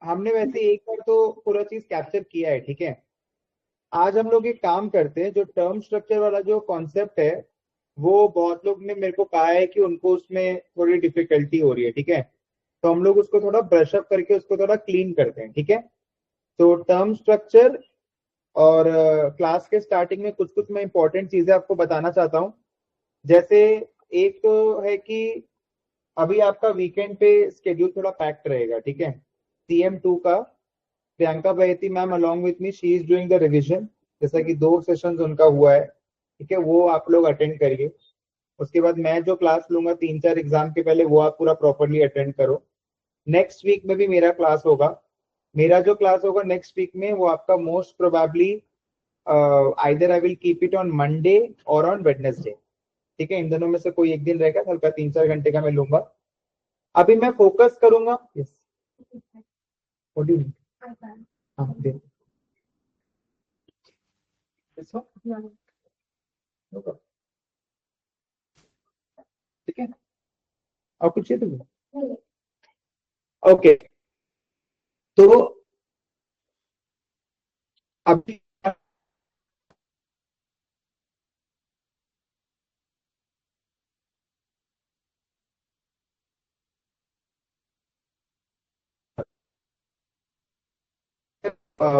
हमने वैसे एक बार तो पूरा चीज कैप्चर किया है, ठीक है। आज हम लोग एक काम करते हैं, जो टर्म स्ट्रक्चर वाला जो कॉन्सेप्ट है, वो बहुत लोग ने मेरे को कहा है कि उनको उसमें थोड़ी डिफिकल्टी हो रही है, ठीक है। तो हम लोग उसको थोड़ा ब्रश अप करके उसको थोड़ा क्लीन करते हैं, ठीक है। तो टर्म स्ट्रक्चर और क्लास के स्टार्टिंग में कुछ कुछ मैं इंपॉर्टेंट चीजें आपको बताना चाहता हूँ। जैसे एक तो है कि अभी आपका वीकेंड पे स्केड्यूल थोड़ा पैक्ड रहेगा, ठीक है। CM2 का Priyanka Baheti ma'am along with me, she is doing the revision. जैसा कि 2 सेशंस उनका हुआ है, ठीक है, वो आप लोग अटेंड करिए। उसके बाद मैं जो क्लास लूंगा 3-4 एग्जाम के पहले, वो आप पूरा प्रॉपरली अटेंड करो। नेक्स्ट वीक में भी मेरा क्लास होगा। मेरा जो क्लास होगा नेक्स्ट वीक में, वो आपका most probably either I will keep it on Monday और ऑन वेडनेसडे, ठीक है। इन दोनों में से कोई एक दिन रहेगा, हल्का 3-4 घंटे का मैं लूंगा। अभी मैं फोकस करूंगा। यस, व्हाट डू यू हाँ दे दिस वन, ठीक है। और कुछ चाहिए तुम्हें? ओके। तो अभी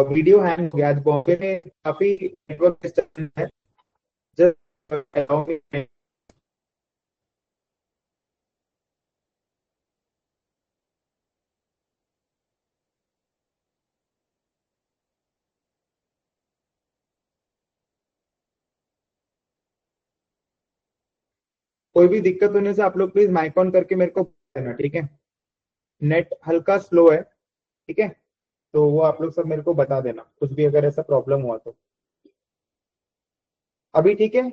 वीडियो हैंग हो गया, आज बॉम्बे में काफी नेटवर्क डिस्टर्बेंस है। जस्ट कोई भी दिक्कत होने से आप लोग प्लीज माइक ऑन करके मेरे को देना, ठीक है। नेट हल्का स्लो है, ठीक है। तो वो आप लोग सब मेरे को बता देना, कुछ भी अगर ऐसा प्रॉब्लम हुआ तो। अभी ठीक है।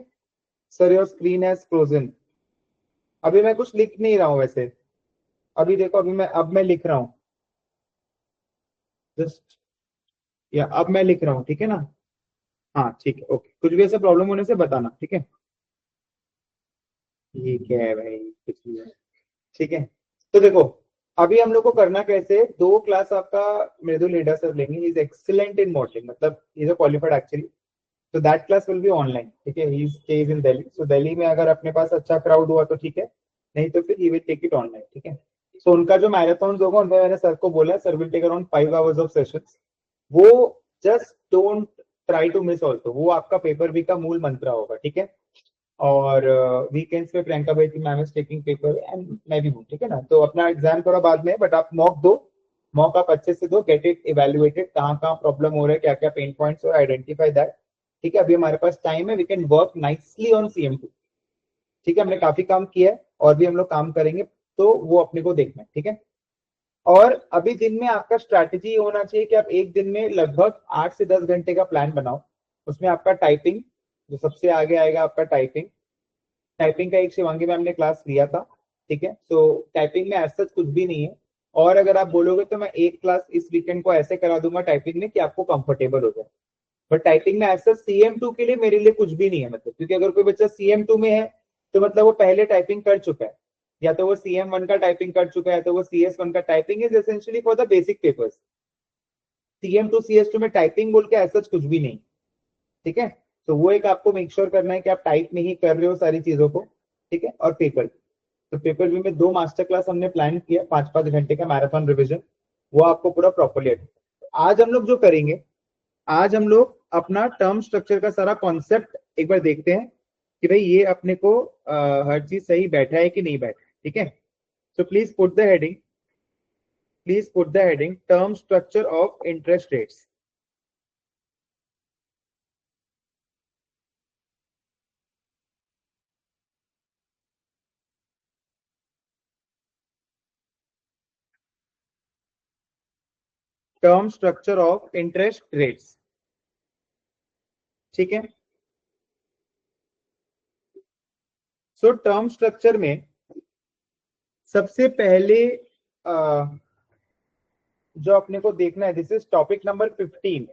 Sir your screen has frozen. अभी मैं कुछ लिख नहीं रहा हूँ वैसे। अभी देखो, अभी मैं लिख रहा हूँ। जस्ट, या अब मैं लिख रहा हूँ, ठीक है ना। हाँ ठीक है, ओके। कुछ भी ऐसा प्रॉब्लम होने से बताना, ठीक है। ठीक है भाई, कुछ भी है। ठीक है। तो देखो, अभी हम लोग को करना कैसे है, 2 क्लास आपका मृदुल लीडा सर लेंगे। He is excellent in modelling, मतलब ही इज क्वालिफाइड एक्चुअली। तो that class will be online, ठीक है। ही स्टेज इन दिल्ली, सो दिल्ली में अगर अपने पास अच्छा क्राउड हुआ तो ठीक है, नहीं तो फिर he will take it online, ठीक है। सो उनका जो मैराथन होगा, उनमें मैंने सर को बोला sir will take around 5 hours of sessions. वो just don't try to miss also, वो आपका पेपर बी का मूल मंत्र होगा, ठीक है। और वीकेंड्स पे प्रियंका भाई की ma'am is taking paper and मैं भी हूँ, ठीक है ना। तो अपना एग्जाम थोड़ा बाद में है, बट आप मॉक दो। मॉक आप अच्छे से दो, गेट इट इवेल्युएटेड, कहाँ कहाँ प्रॉब्लम हो रहा है, क्या क्या पेन पॉइंट्स हो, आइडेंटिफाई दैट। ठीक है, अभी हमारे पास टाइम है, we can work nicely on CM2। ठीक है, हमने काफी काम किया है और भी हम लोग काम करेंगे, तो वो अपने को देखना है, ठीक है। और अभी दिन में आपका स्ट्रैटेजी होना चाहिए कि आप एक दिन में लगभग 8 से 10 घंटे का प्लान बनाओ। उसमें आपका टाइपिंग, जो सबसे आगे आएगा आपका टाइपिंग। टाइपिंग का एक शिवांगी मैम ने क्लास लिया था, ठीक है। तो टाइपिंग में ऐसा कुछ भी नहीं है। और अगर आप बोलोगे तो मैं एक क्लास इस वीकेंड को ऐसे करा दूंगा टाइपिंग में कि आपको कंफर्टेबल हो जाए। बट टाइपिंग में ऐसा CM2 के लिए मेरे लिए कुछ भी नहीं है, मतलब क्योंकि अगर कोई बच्चा CM2 में है तो मतलब वो पहले टाइपिंग कर चुका है। या तो वो CM1 का टाइपिंग कर चुका है, तो वो CS1 का typing is essentially for the basic papers. CM2 CS2 में टाइपिंग बोल के ऐसा कुछ भी नहीं, ठीक है। तो वो एक आपको मेक श्योर करना है कि आप टाइप नहीं कर रहे हो सारी चीजों को, ठीक है। और पेपर, तो पेपर भी में 2 मास्टर क्लास हमने प्लान किया, 5-5 घंटे का मैराथन रिविजन। वो आपको पूरा प्रॉपरली। आज हम लोग जो करेंगे, आज हम लोग अपना टर्म स्ट्रक्चर का सारा कॉन्सेप्ट एक बार देखते हैं कि भाई ये अपने को हर चीज सही बैठा है कि नहीं बैठा है, ठीक है। So please put the heading term structure of interest rates. Term structure of interest rates, ठीक है। सो टर्म स्ट्रक्चर में सबसे पहले जो अपने को देखना है, दिस इज टॉपिक नंबर 15,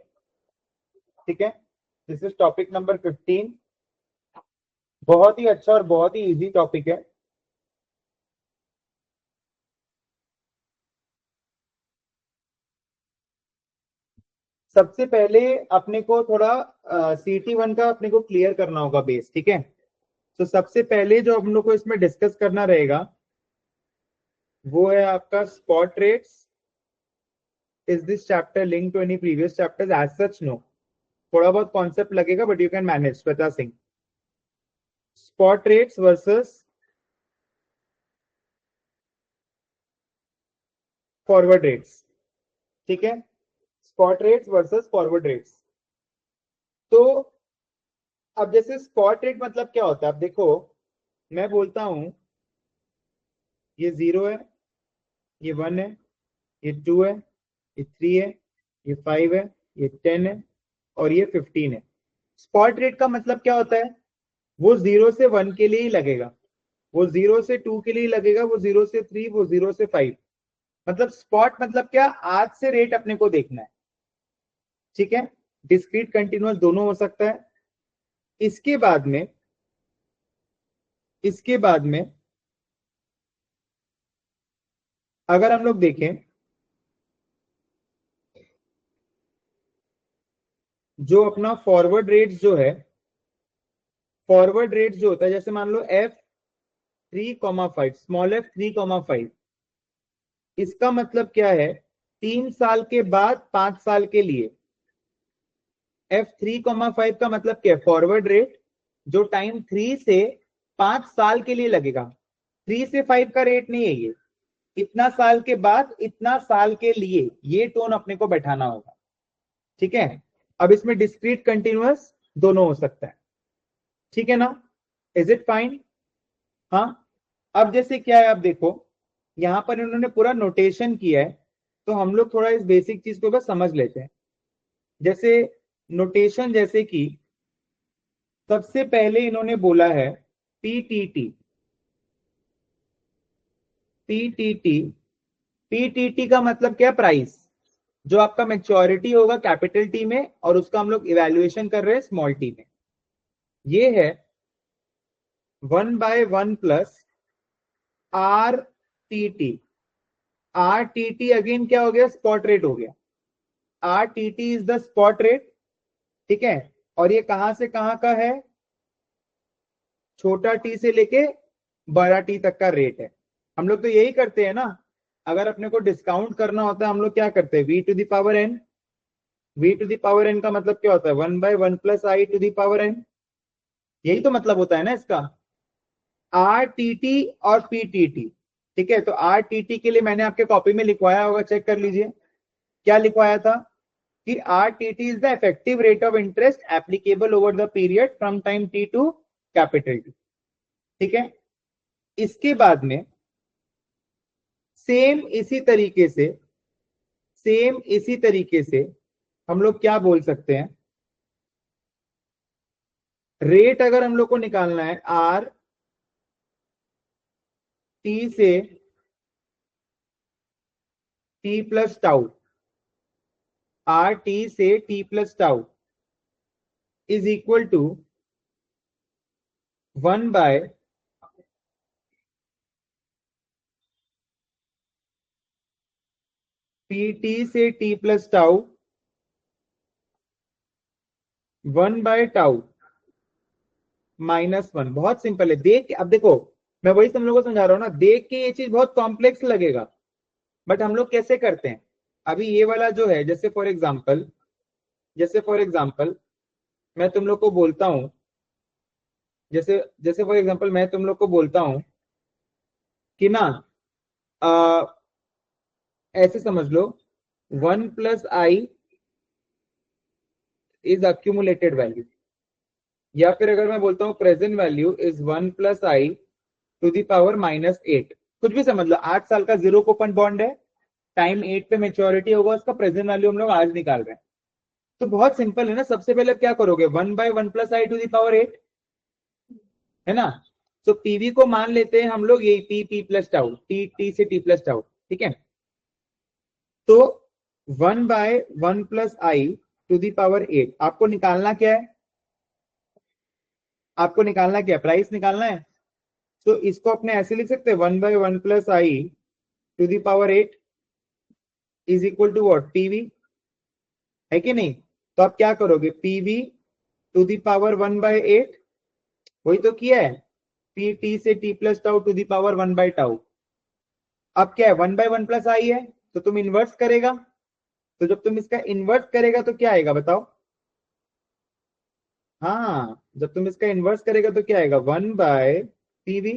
ठीक है। This is topic number 15। बहुत ही अच्छा और बहुत ही इजी टॉपिक है। सबसे पहले अपने को थोड़ा CT1 का अपने को क्लियर करना होगा बेस, ठीक है। तो सबसे पहले जो हम लोग को इसमें डिस्कस करना रहेगा वो है आपका spot rates. Is this chapter link to any previous chapters? As such no, थोड़ा बहुत कॉन्सेप्ट लगेगा but you can manage. Shweta Singh, spot rates versus forward rates, ठीक है। Spot rates versus forward rates. तो अब जैसे स्पॉट रेट मतलब क्या होता है, अब देखो मैं बोलता हूं ये 0 है, ये 1 है, ये 2 है, ये 3 है, ये 5 है, ये 10 है और ये 15 है। स्पॉट रेट का मतलब क्या होता है, वो 0 से 1 के लिए ही लगेगा, वो 0 से 2 के लिए लगेगा, वो 0 से 3, वो 0 से 5। मतलब स्पॉट मतलब क्या, आज से रेट अपने को देखना है, ठीक है। डिस्क्रीट कंटिन्यूअस दोनों हो सकता है। इसके बाद में अगर हम लोग देखें जो अपना फॉरवर्ड रेट जो है, फॉरवर्ड रेट जो होता है जैसे मान लो F3,5, स्मॉल f3,5, इसका मतलब क्या है, 3 साल के बाद 5 साल के लिए। F3,5 का मतलब क्या है, फॉरवर्ड रेट जो टाइम 3 से 5 साल के लिए लगेगा। 3 से 5 का रेट नहीं है ये, इतना साल के बाद इतना साल के लिए, ये टोन अपने को बैठाना होगा, ठीक है। अब इसमें डिस्क्रीट कंटिन्यूअस दोनों हो सकता है, ठीक है ना। Is it fine? हाँ। अब जैसे क्या है, अब देखो यहां पर इन्होंने पूरा नोटेशन किया है, तो हम लोग थोड़ा इस बेसिक चीज को बस समझ लेते हैं। जैसे नोटेशन, जैसे कि सबसे पहले इन्होंने बोला है पीटीटी। पीटीटी, पीटीटी का मतलब क्या, प्राइस, जो आपका मेच्योरिटी होगा कैपिटल टी में और उसका हम लोग इवेल्युएशन कर रहे हैं स्मॉल टी में। ये है 1/1 प्लस RTT। RTT अगेन क्या हो गया, स्पॉट रेट हो गया। RTT is the spot rate, ठीक है। और ये कहां से कहां का है, छोटा टी से लेके बड़ा टी तक का रेट है। हम लोग तो यही करते हैं ना, अगर अपने को डिस्काउंट करना होता है हम लोग क्या करते हैं, V⁴N। V⁴N का मतलब क्या होता है, 1/1 प्लस I⁴N। यही तो मतलब होता है ना इसका। RTT और PTT, ठीक है। तो RTT के लिए मैंने आपके कॉपी में लिखवाया होगा, चेक कर लीजिए क्या लिखवाया था, कि RTT is the effective rate of interest applicable over the period from time T to capital T, ठीक है। इसके बाद में सेम इसी तरीके से हम लोग क्या बोल सकते हैं, रेट अगर हम लोग को निकालना है आर टी से T plus tau, R T से T plus tau is equal to 1 by P T से T plus tau 1 by tau -1। बहुत सिंपल है, देख अब देखो मैं वही तुम लोगों को समझा रहा हूं ना, देख के ये चीज बहुत कॉम्प्लेक्स लगेगा बट हम लोग कैसे करते हैं। अभी ये वाला जो है, जैसे फॉर एग्जांपल मैं तुम लोग को बोलता हूं, जैसे जैसे फॉर एग्जांपल मैं तुम लोग को बोलता हूं कि ना, आ, ऐसे समझ लो 1 + I इज अक्यूमुलेटेड वैल्यू, या फिर अगर मैं बोलता हूं प्रेजेंट वैल्यू इज 1 + I⁸ कुछ भी समझ लो। 8 साल का जीरो कूपन बॉन्ड है, टाइम 8 पे मेच्योरिटी होगा, उसका प्रेजेंट वैल्यू हम लोग आज निकाल रहे हैं। तो बहुत सिंपल है ना, सबसे पहले क्या करोगे, 1/1 + I⁸ है ना। तो पीवी को मान लेते हैं हम लोग ये पी प्लस टाउ, टी से टी प्लस टाउ, ठीक है। तो 1/1 + I⁸ आपको निकालना क्या है, प्राइस निकालना है। तो इसको अपने ऐसे लिख सकते हैं, 1/1 + I⁸ is equal to what, PV. है कि नहीं? तो आप क्या करोगे, पीवी टू दी पावर 1/8, वही तो किया है, पी टी से T plus tau to the power 1/टाउ। अब क्या है, 1/1 प्लस आई है, तो तुम इन्वर्स करेगा, तो जब तुम इसका इन्वर्स करेगा तो क्या आएगा बताओ? हाँ, जब तुम इसका इन्वर्स करेगा तो क्या आएगा, 1/पीवी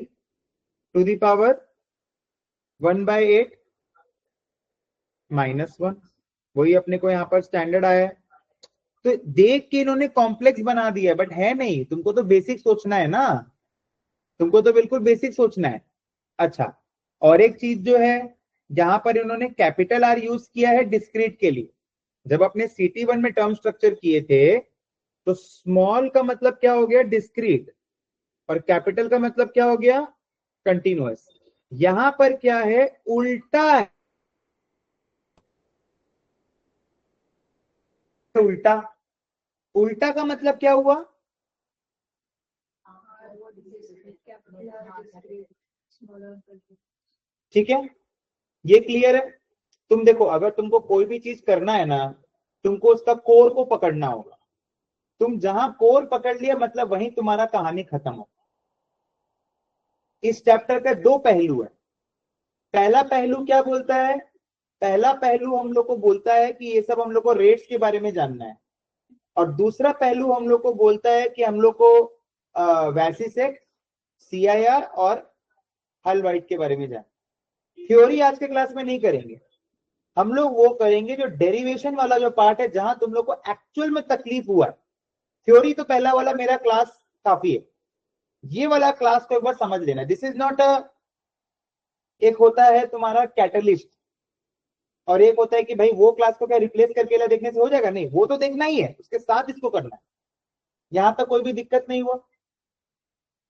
टू दी पावर 1/8 -1। वही अपने को यहाँ पर स्टैंडर्ड आया है। तो देख के इन्होंने कॉम्प्लेक्स बना दिया, बट है नहीं, तुमको तो बेसिक सोचना है ना, तुमको तो बिल्कुल बेसिक सोचना है। अच्छा, और एक चीज जो है, जहां पर इन्होंने कैपिटल आर यूज किया है डिस्क्रीट के लिए। जब अपने CT1 में टर्म स्ट्रक्चर किए थे, तो स्मॉल का मतलब क्या हो गया, डिस्क्रीट, और कैपिटल का मतलब क्या हो गया, कंटिन्यूअस। यहां पर क्या है, उल्टा है, उल्टा। उल्टा का मतलब क्या हुआ, ठीक है, ये क्लियर है? तुम देखो, अगर तुमको कोई भी चीज करना है ना, तुमको उसका कोर को पकड़ना होगा। तुम जहां कोर पकड़ लिया, मतलब वहीं तुम्हारा कहानी खत्म हो। इस चैप्टर का दो पहलू है। पहला पहलू क्या बोलता है, पहला पहलू हम लोग को बोलता है कि ये सब हम लोग को रेट्स के बारे में जानना है, और दूसरा पहलू हम लोग को बोलता है कि हम लोग को वैसिसेक, CIR और हल वाइट के बारे में जानना। थ्योरी आज के क्लास में नहीं करेंगे, हम लोग वो करेंगे जो डेरिवेशन वाला जो पार्ट है, जहां तुम लोग को एक्चुअल में तकलीफ हुआ है। थ्योरी तो पहला वाला मेरा क्लास काफी है, ये वाला क्लास को एक बार समझ लेना। दिस इज नॉट अ, एक होता है तुम्हारा कैटलिस्ट, और एक होता है कि भाई वो क्लास को क्या रिप्लेस करके ला देखने से हो जाएगा, नहीं, वो तो देखना ही है, उसके साथ इसको करना है। यहां तक कोई भी दिक्कत नहीं हुआ।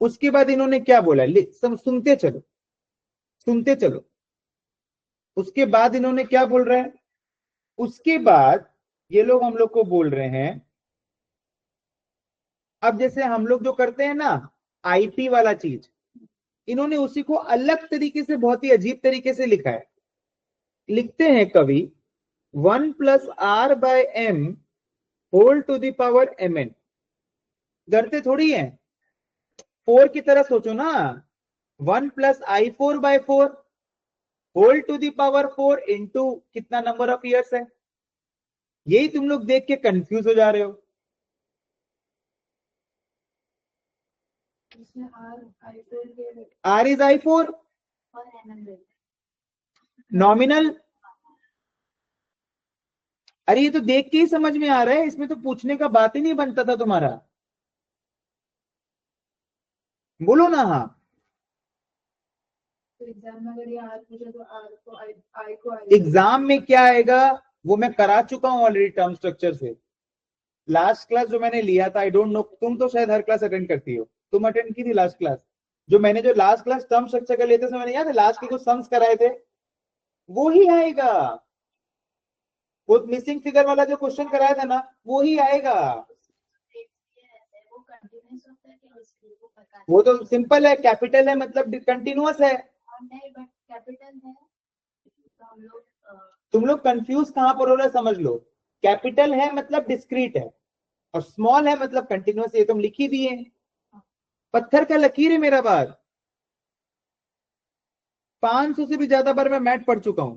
उसके बाद इन्होंने क्या बोला, सुनते चलो, सुनते चलो। उसके बाद इन्होंने क्या बोल रहे हैं, उसके बाद ये लोग हम लोग को बोल रहे हैं, अब जैसे हम लोग जो करते हैं ना, आईपी वाला चीज, इन्होंने उसी को अलग तरीके से, बहुत ही अजीब तरीके से लिखा है। लिखते हैं कवि, 1 + r/m whole to the power mn। डरते थोड़ी है, 4 की तरह सोचो ना, 1 + I4/4 whole to the power 4 into कितना नंबर ऑफ ईयर्स है। यही तुम लोग देख के कंफ्यूज हो जा रहे हो। R is I4 nominal. अरे ये तो देख के ही समझ में आ रहा है, इसमें तो पूछने का बात ही नहीं बनता था तुम्हारा। बोलो ना हाँ। तो एग्जाम में अगर ये आर पूछे तो आर को आई को एग्जाम में क्या आएगा, वो मैं करा चुका हूं ऑलरेडी टर्म स्ट्रक्चर से। लास्ट क्लास जो मैंने लिया था, आई डोंट नो, तुम तो शायद हर क्लास अटेंड करती हो, तुम अटेंड की थी लास्ट क्लास? जो लास्ट क्लास टर्म स्ट्रक्चर का लेते मैंने याद है, लास्ट के कुछ सम्स कराए थे, वो ही आएगा। वो मिसिंग फिगर वाला जो क्वेश्चन कराया था ना, वो ही आएगा। वो तो सिंपल है, कैपिटल है मतलब कंटिन्यूअस है। तुम लोग कंफ्यूज कहां पर हो रहे समझ लो। कैपिटल है मतलब डिस्क्रीट है, और स्मॉल है मतलब कंटिन्यूअस, ये तुम लिख ही दिए। पत्थर का लकीर है मेरा बात। 500 से भी ज्यादा बार मैं मैथ पढ़ चुका हूं।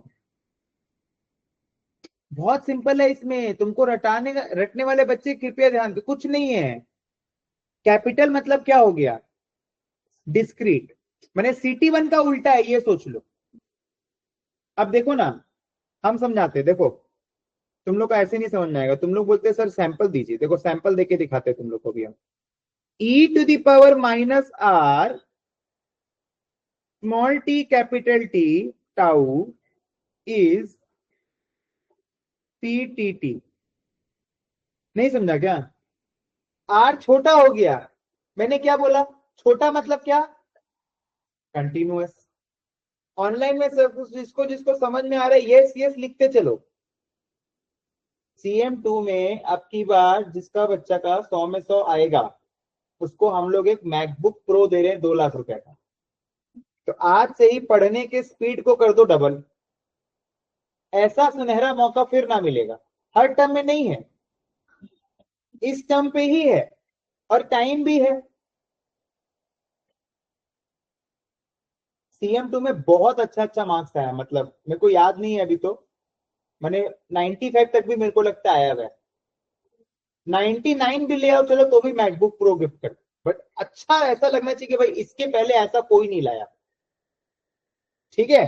बहुत सिंपल है, इसमें तुमको रटने वाले बच्चे कृपया ध्यान दो, कुछ नहीं है। कैपिटल मतलब क्या हो गया, डिस्क्रीट। मैंने CT1 का उल्टा है, ये सोच लो। अब देखो ना, हम समझाते हैं, देखो, तुम लोग को ऐसे नहीं समझ में आएगा। तुम लोग बोलते हैं सर सैंपल दीजिए, देखो सैंपल देके दिखाते हैं तुम लोग को भी हम। e⁻⁻r small t capital T tau is PTT। नहीं समझा क्या? R छोटा हो गया, मैंने क्या बोला, छोटा मतलब क्या, कंटिन्यूअस। ऑनलाइन में सब जिसको जिसको समझ में आ रहा है यस यस लिखते चलो। CM2 में अब की बार जिसका बच्चा का 100 में 100 आएगा, उसको हम लोग एक मैकबुक प्रो दे रहे हैं 2 लाख रुपए का। तो आज से ही पढ़ने के स्पीड को कर दो डबल, ऐसा सुनहरा मौका फिर ना मिलेगा। हर टर्म में नहीं है, इस टर्म पे ही है, और टाइम भी है। CM2 में बहुत अच्छा अच्छा मार्क्स आया, मतलब मेरे को याद नहीं है अभी तो, मैंने 95 तक भी मेरे को लगता आया हुआ है। 99 भी ले आओ चलो तो भी मैकबुक प्रो गिफ्ट कर, बट अच्छा ऐसा लगना चाहिए कि भाई इसके पहले ऐसा कोई नहीं लाया। ठीक है,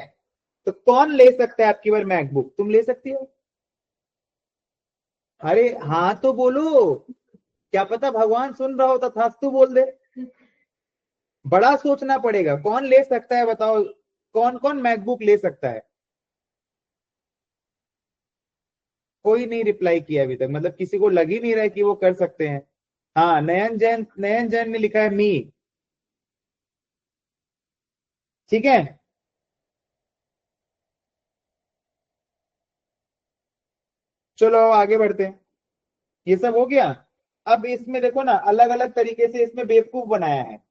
तो कौन ले सकता है आपकी बार मैकबुक? तुम ले सकती हो? अरे हाँ तो बोलो, क्या पता भगवान सुन रहा हो तो तथास्तु बोल दे। बड़ा सोचना पड़ेगा, कौन ले सकता है बताओ, कौन कौन मैकबुक ले सकता है? कोई नहीं रिप्लाई किया अभी तक, मतलब किसी को लग ही नहीं रहा है कि वो कर सकते हैं। हाँ, नयन जैन ने लिखा है मी। ठीक है, चलो आगे बढ़ते हैं। ये सब हो गया। अब इसमें देखो ना, अलग अलग तरीके से इसमें बेवकूफ बनाया है।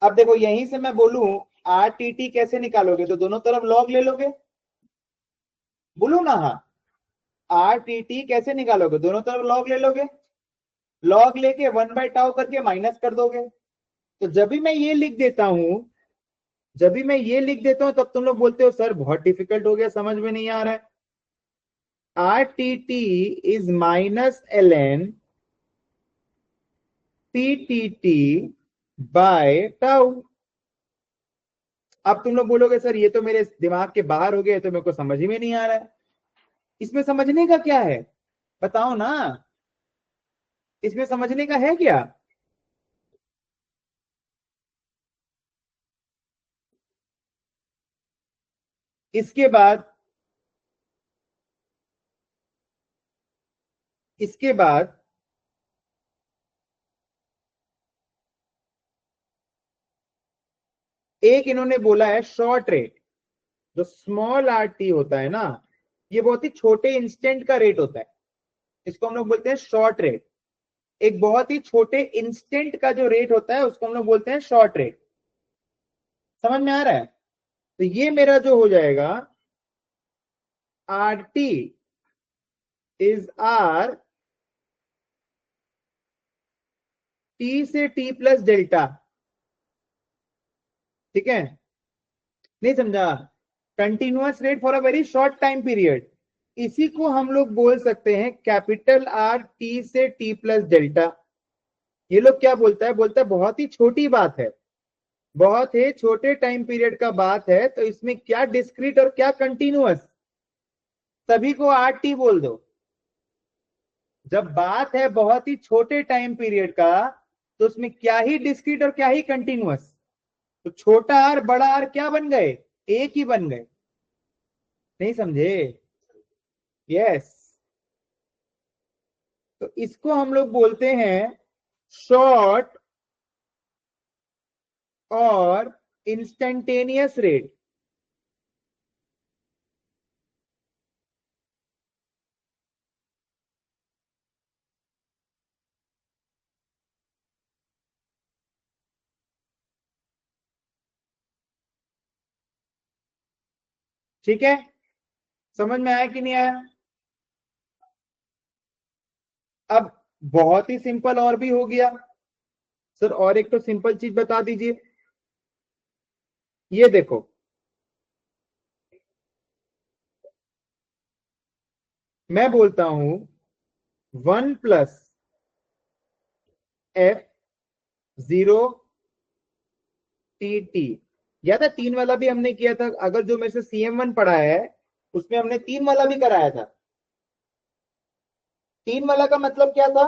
अब देखो यहीं से मैं बोलूं RTT कैसे निकालोगे, तो दोनों तरफ लॉग ले लोगे। बोलो ना, हाँ। RTT कैसे निकालोगे, दोनों तरफ लॉग ले लोगे। लॉग लेके 1/टाउ करके माइनस कर दोगे। तो जब भी मैं ये लिख देता हूं, जब भी मैं ये लिख देता हूं, तब तुम लोग बोलते हो सर बहुत डिफिकल्ट हो गया, समझ में नहीं आ रहा है। RTT is -ln PTT by tau. अब तुम लोग बोलोगे सर ये तो मेरे दिमाग के बाहर हो गया, तो मेरे को समझ ही में नहीं आ रहा है। इसमें समझने का क्या है, बताओ ना, इसमें समझने का है क्या? इसके बाद, इसके बाद एक इन्होंने बोला है शॉर्ट रेट। जो स्मॉल RT होता है ना, ये बहुत ही छोटे इंस्टेंट का रेट होता है, इसको हम लोग बोलते हैं शॉर्ट रेट। एक बहुत ही छोटे इंस्टेंट का जो रेट होता है उसको हम लोग बोलते हैं शॉर्ट रेट। समझ में आ रहा है? तो ये मेरा जो हो जाएगा, RT इज R T से T प्लस डेल्टा। ठीक है, नहीं समझा? Continuous rate for a very short time period, इसी को हम लोग बोल सकते हैं कैपिटल R T से T प्लस डेल्टा। ये लोग क्या बोलता है, बोलता है बहुत ही छोटी बात है, बहुत ही छोटे टाइम पीरियड का बात है, तो इसमें क्या डिस्क्रीट और क्या कंटिन्यूअस, सभी को RT बोल दो। जब बात है बहुत ही छोटे टाइम पीरियड का, तो उसमें क्या ही डिस्क्रीट और क्या ही कंटिन्यूअस, तो छोटा आर बड़ा आर क्या बन गए, एक ही बन गए। नहीं समझे? यस। तो इसको हम लोग बोलते हैं शॉर्ट और इंस्टेंटेनियस रेट। ठीक है, समझ में आया कि नहीं आया? अब बहुत ही सिंपल और भी हो गया सर, और एक तो सिंपल चीज बता दीजिए। ये देखो, मैं बोलता हूं 1+F0TT, या था 3 वाला भी हमने किया था, अगर जो मेरे से CM1 पढ़ा है उसमें हमने 3 वाला भी कराया था। 3 वाला का मतलब क्या था,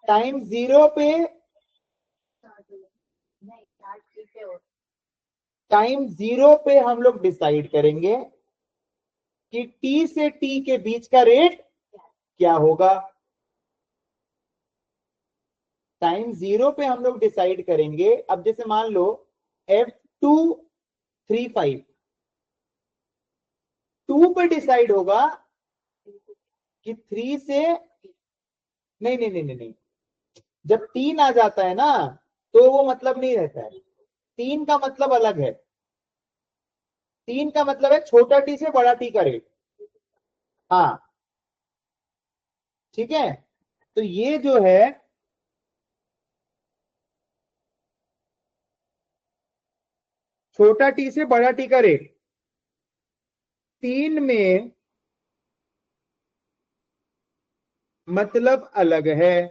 टाइम जीरो पे, टाइम जीरो पे हम लोग डिसाइड करेंगे कि T से T के बीच का रेट क्या होगा। टाइम जीरो पे हम लोग डिसाइड करेंगे, अब जैसे मान लो F235, 2 पे डिसाइड होगा कि 3 से, नहीं नहीं नहीं नहीं नहीं, जब 3 आ जाता है ना, तो वो मतलब नहीं रहता है। 3 का मतलब अलग है, 3 का मतलब है छोटा टी से बड़ा टी का रेट। हाँ ठीक है। तो ये जो है छोटा टी से बड़ा टी का रेट, 3 में मतलब अलग है,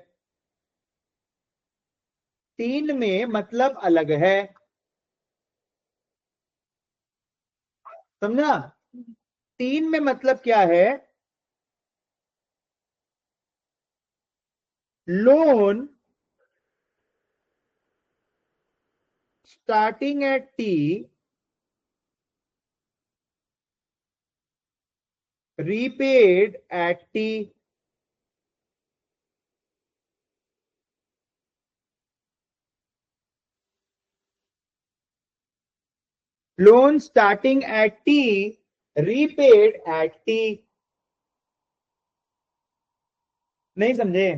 3 में मतलब अलग है, समझा? 3 में मतलब क्या है? Loan starting at T repaid at T। Loan starting at T repaid at T। नहीं समझे?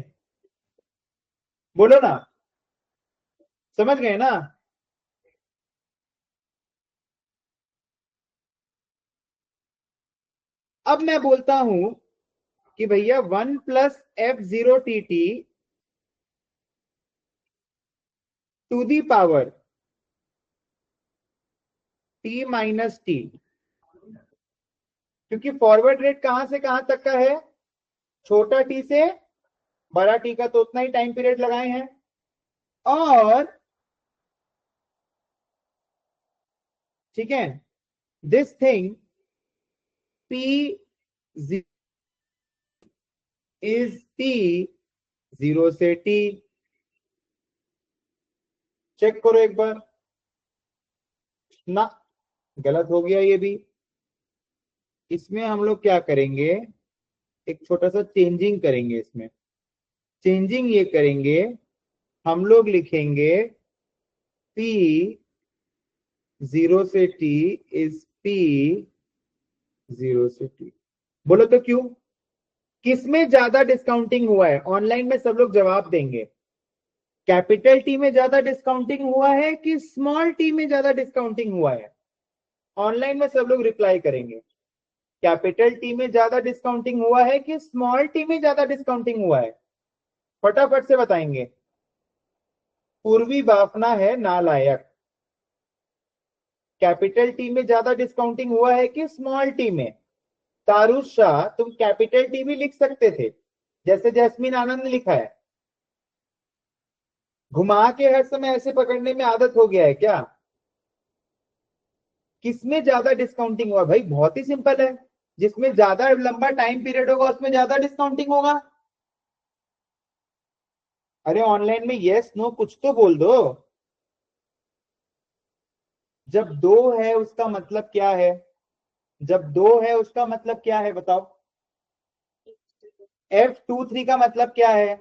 बोलो ना, समझ गए ना? अब मैं बोलता हूं कि भैया 1 + F0 tt to the power T-T, क्योंकि फॉरवर्ड रेट कहां से कहां तक का है? छोटा टी से बड़ा टी का तो उतना ही टाइम पीरियड लगाए हैं। और ठीक है, this thing P is T 0 से T। चेक करो एक बार ना, गलत हो गया ये भी। इसमें हम लोग क्या करेंगे, एक छोटा सा चेंजिंग करेंगे इसमें। चेंजिंग ये करेंगे, हम लोग लिखेंगे P 0 से T इज P 0 से T। बोलो तो क्यों? किसमें ज्यादा डिस्काउंटिंग हुआ है? ऑनलाइन में सब लोग जवाब देंगे। कैपिटल टी में ज्यादा डिस्काउंटिंग हुआ है कि स्मॉल टी में ज्यादा डिस्काउंटिंग हुआ है? ऑनलाइन में सब लोग रिप्लाई करेंगे, कैपिटल टी में ज्यादा डिस्काउंटिंग हुआ है कि स्मॉल टी में ज्यादा डिस्काउंटिंग हुआ है? फटाफट से बताएंगे। पूर्वी बाफना है नालायक, कैपिटल टी में ज्यादा डिस्काउंटिंग हुआ है कि स्मॉल टी में? तारुष शाह, तुम कैपिटल टी भी लिख सकते थे जैसे जैस्मिन आनंद ने लिखा है। घुमा के हर समय ऐसे पकड़ने में आदत हो गया है क्या? किसमें ज्यादा डिस्काउंटिंग हुआ भाई? बहुत ही सिंपल है, जिसमें ज्यादा लंबा टाइम पीरियड होगा उसमें ज्यादा डिस्काउंटिंग होगा। अरे ऑनलाइन में यस नो कुछ तो बोल दो। जब दो है उसका मतलब क्या है? जब दो है उसका मतलब क्या है बताओ? F23 का मतलब क्या है?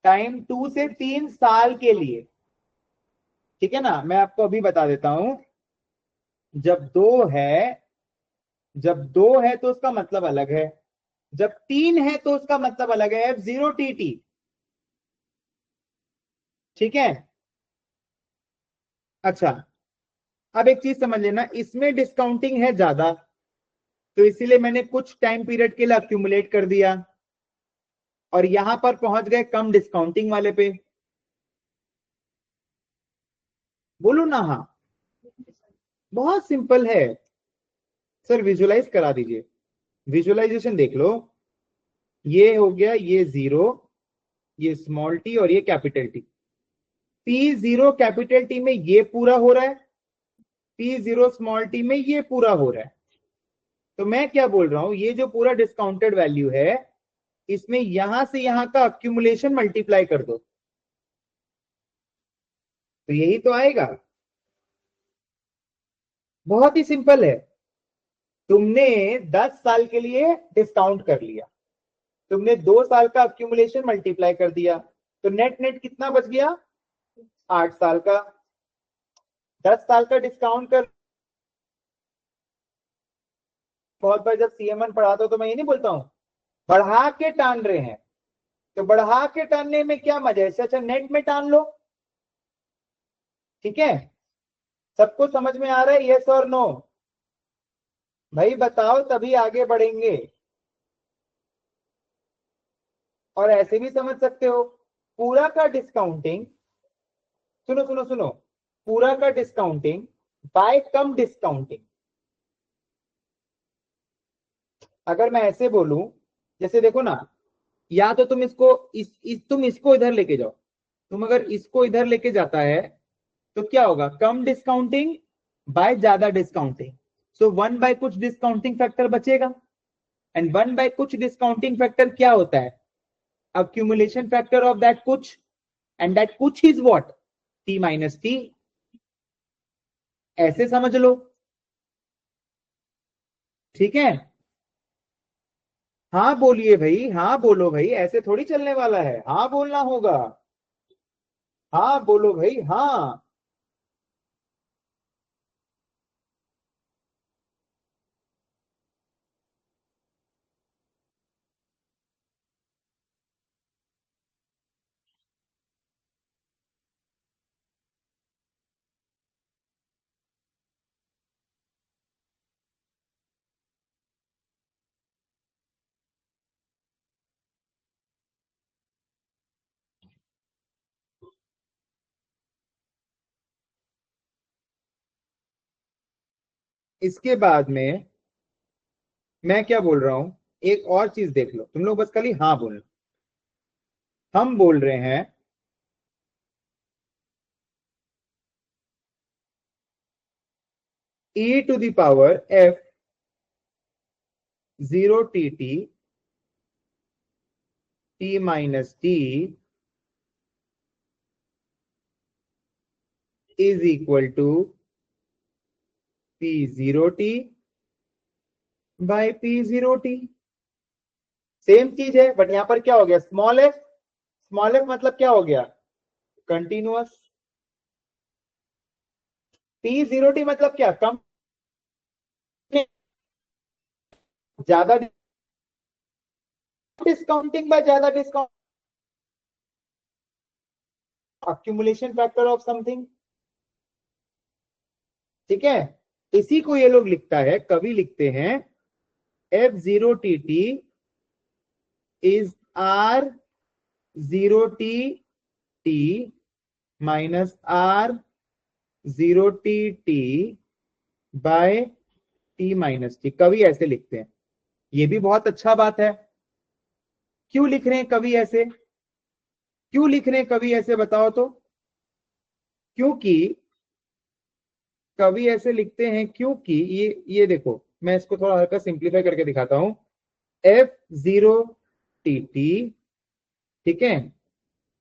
टाइम 2 से 3 साल के लिए। ठीक है ना, मैं आपको अभी बता देता हूं। जब दो है, जब दो है तो उसका मतलब अलग है, जब 3 है तो उसका मतलब अलग है। F0 tt। ठीक है। अच्छा, अब एक चीज समझ लेना, इसमें डिस्काउंटिंग है ज्यादा तो इसीलिए मैंने कुछ टाइम पीरियड के लिए अक्यूमुलेट कर दिया, और यहां पर पहुंच गए कम डिस्काउंटिंग वाले पे। बोलो ना हाँ। बहुत सिंपल है सर, विजुलाइज करा दीजिए। विजुअलाइजेशन देख लो, ये हो गया ये 0, ये स्मॉल टी और ये capital T. P0 capital T में ये पूरा हो रहा है, P0 स्मॉल टी में ये पूरा हो रहा है। तो मैं क्या बोल रहा हूं, ये जो पूरा डिस्काउंटेड वैल्यू है इसमें यहां से यहां का अक्यूमुलेशन मल्टीप्लाई कर दो तो यही तो आएगा। बहुत ही सिंपल है। तुमने 10 साल के लिए डिस्काउंट कर लिया, तुमने 2 साल का अक्यूमुलेशन मल्टीप्लाई कर दिया, तो नेट नेट कितना बच गया? 8 साल का। 10 साल का डिस्काउंट कर, बहुत बार जब सीएमएन पढ़ाता हूं तो मैं ये नहीं बोलता हूं बढ़ा के टान रहे हैं, तो बढ़ा के टानने में क्या मजा है? इससे अच्छा नेट में टान लो। ठीक है, सबको समझ में आ रहा है? यस और नो? भाई बताओ तभी आगे बढ़ेंगे। और ऐसे भी समझ सकते हो, पूरा का डिस्काउंटिंग, सुनो सुनो सुनो, पूरा का डिस्काउंटिंग बाय कम डिस्काउंटिंग। अगर मैं ऐसे बोलूं, जैसे देखो ना, या तो तुम इसको तुम इसको इधर लेके जाओ, तुम अगर इसको इधर लेके जाता है तो क्या होगा, कम डिस्काउंटिंग बाय ज्यादा डिस्काउंटिंग। सो वन बाय कुछ डिस्काउंटिंग फैक्टर बचेगा, एंड वन बाय कुछ डिस्काउंटिंग फैक्टर क्या होता है, accumulation factor of that kuch, and that kuch is what, t minus t। ऐसे समझ लो, ठीक है। हाँ बोलिए भाई, हाँ बोलो भाई, ऐसे थोड़ी चलने वाला है, हाँ बोलना होगा, हाँ बोलो भाई, हाँ। इसके बाद में मैं क्या बोल रहा हूं, एक और चीज देख लो, तुम लोग बस खाली हाँ बोलना। हम बोल रहे हैं e to the power f 0 tt t minus t is equal to p0t by p0t। Same चीज है, बट यहां पर क्या हो गया, स्मॉल एफ। स्मॉल एफ मतलब क्या हो गया, कंटिन्यूअस। p0t मतलब क्या, कम, ज्यादा डिस्काउंटिंग बाय ज्यादा discount, accumulation factor of something, ठीक है। इसी को ये लोग लिखता है, कवि लिखते हैं f0tt is r0tt minus r0tt by t minus T. Kavi ऐसे लिखते हैं, ये भी बहुत अच्छा बात है। क्यों लिख रहे हैं कवि ऐसे, क्यों लिख रहे हैं कवि ऐसे, बताओ तो। क्योंकि कवि ऐसे लिखते हैं क्योंकि ये देखो, मैं इसको थोड़ा हल्का सिंप्लीफाई करके दिखाता हूं। f0tt, ठीक है,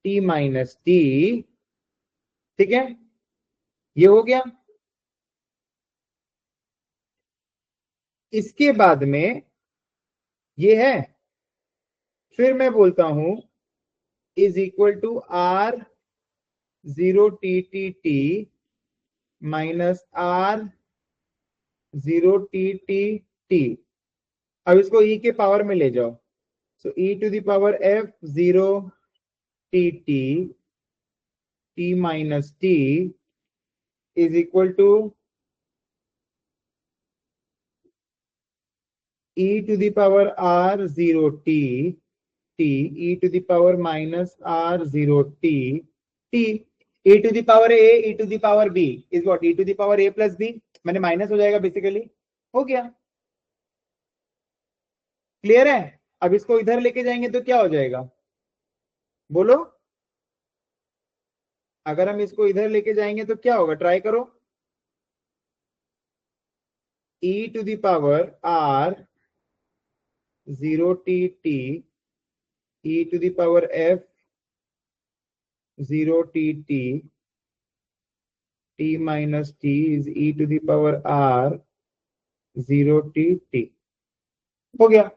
t माइनस टी, ठीक है, ये हो गया। इसके बाद में ये है, फिर मैं बोलता हूं is equal to r0tt minus r0tt। अब इसको e के पावर में ले जाओ, so e to the power f0tt t minus t is equal to e to the power r0t t e to the power minus r0t t e to the power a e to the power b is what, e to the power a plus b, मैंने minus हो जाएगा basically, हो गया। Clear है। अब इसको इधर लेके जाएंगे तो क्या हो जाएगा, बोलो। अगर हम इसको इधर लेके जाएंगे तो क्या होगा, ट्राई करो। e to the power r 0tt e to the power f 0tt t minus t is e to the power r 0tt, हो गया।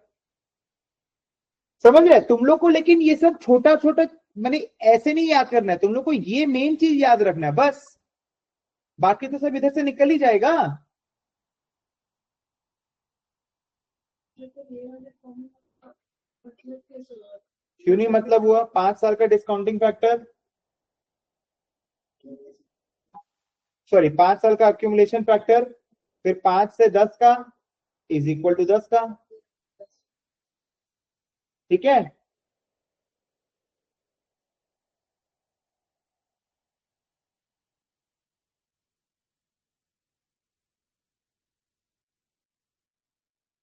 समझ रहे तुम लोग को, लेकिन ये सब छोटा छोटा मैंने ऐसे नहीं याद करना है, तुम लोग को ये मेन चीज याद रखना है बस, बाकी तो सब इधर से निकल ही जाएगा। तो ये वाले फॉर्म मतलब कैसे हुआ? क्यों नहीं मतलब हुआ, 5 साल का डिस्काउंटिंग फैक्टर, सॉरी 5 साल का अक्यूमुलेशन फैक्टर, फिर 5 से 10 का इज इक्वल टू 10 का, ठीक है।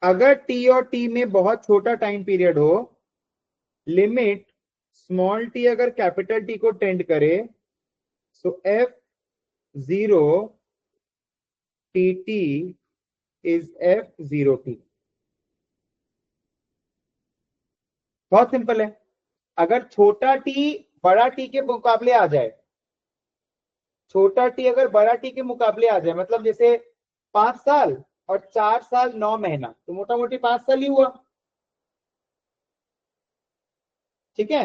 अगर टी और टी में बहुत छोटा टाइम पीरियड हो, लिमिट स्मॉल टी अगर कैपिटल टी को टेंड करे, so F zero T T is F zero T. बहुत सिंपल है। अगर छोटा टी बड़ा टी के मुकाबले आ जाए, छोटा टी अगर बड़ा टी के मुकाबले आ जाए, मतलब जैसे 5 साल और 4 साल 9 महीना, तो मोटा मोटी 5 साल ही हुआ। ठीक है।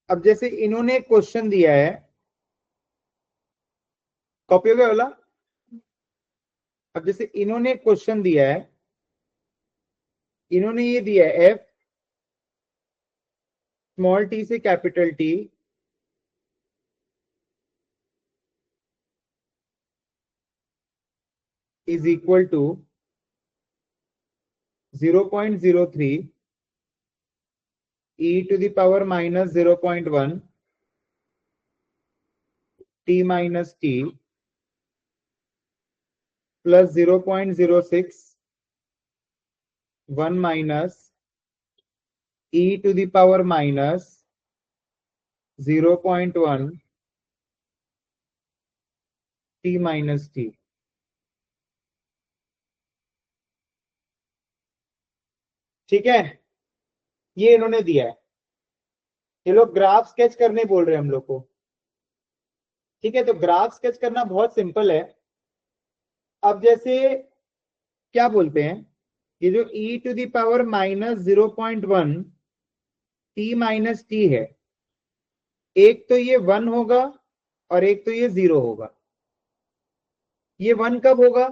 अब जैसे इन्होंने क्वेश्चन दिया है, कॉपी हो गया बोला। अब जैसे इन्होंने क्वेश्चन दिया है, इन्होंने ये दिया है एफ स्मॉल टी से capital T is equal to 0.03 e to the power minus 0.1 t minus t plus 0.06 1 minus e to the power minus 0.1 t minus t। ठीक है, ये इन्होंने दिया है। ये लोग ग्राफ स्केच करने बोल रहे हैं हम लोग को। ठीक है, तो ग्राफ स्केच करना बहुत सिंपल है। अब जैसे क्या बोलते हैं, ये जो e to the power minus 0.1 t minus T है, एक तो ये 1 होगा और एक तो ये 0 होगा। ये 1 कब होगा,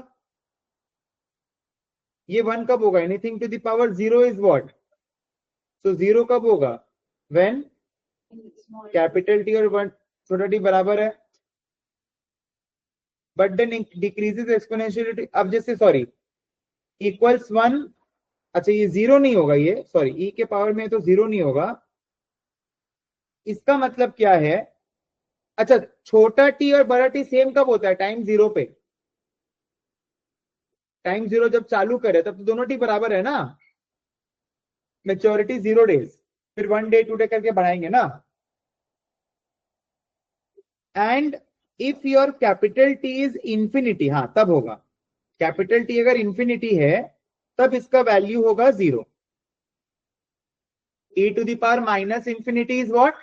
ये 1 कब होगा, anything to the power 0 is what, तो 0 कब होगा, व्हेन कैपिटल टी और 1 छोटा टी बराबर है, बट देन डिक्रीजेस एक्सपोनेंशियली। अब जैसे सॉरी इक्वल्स 1, अच्छा ये 0 नहीं होगा, ये सॉरी ई के पावर में तो 0 नहीं होगा। इसका मतलब क्या है, अच्छा छोटा टी और बड़ा टी सेम कब होता है, टाइम 0 पे। टाइम 0 जब चालू करे तब तो दोनों टी बराबर है ना, मेच्योरिटी 0 डेज, फिर 1 डे 2 डे करके बढ़ाएंगे ना। And if your capital T is infinity, हाँ तब होगा, कैपिटल टी अगर इंफिनिटी है तब इसका वैल्यू होगा 0। e to the power minus infinity is what,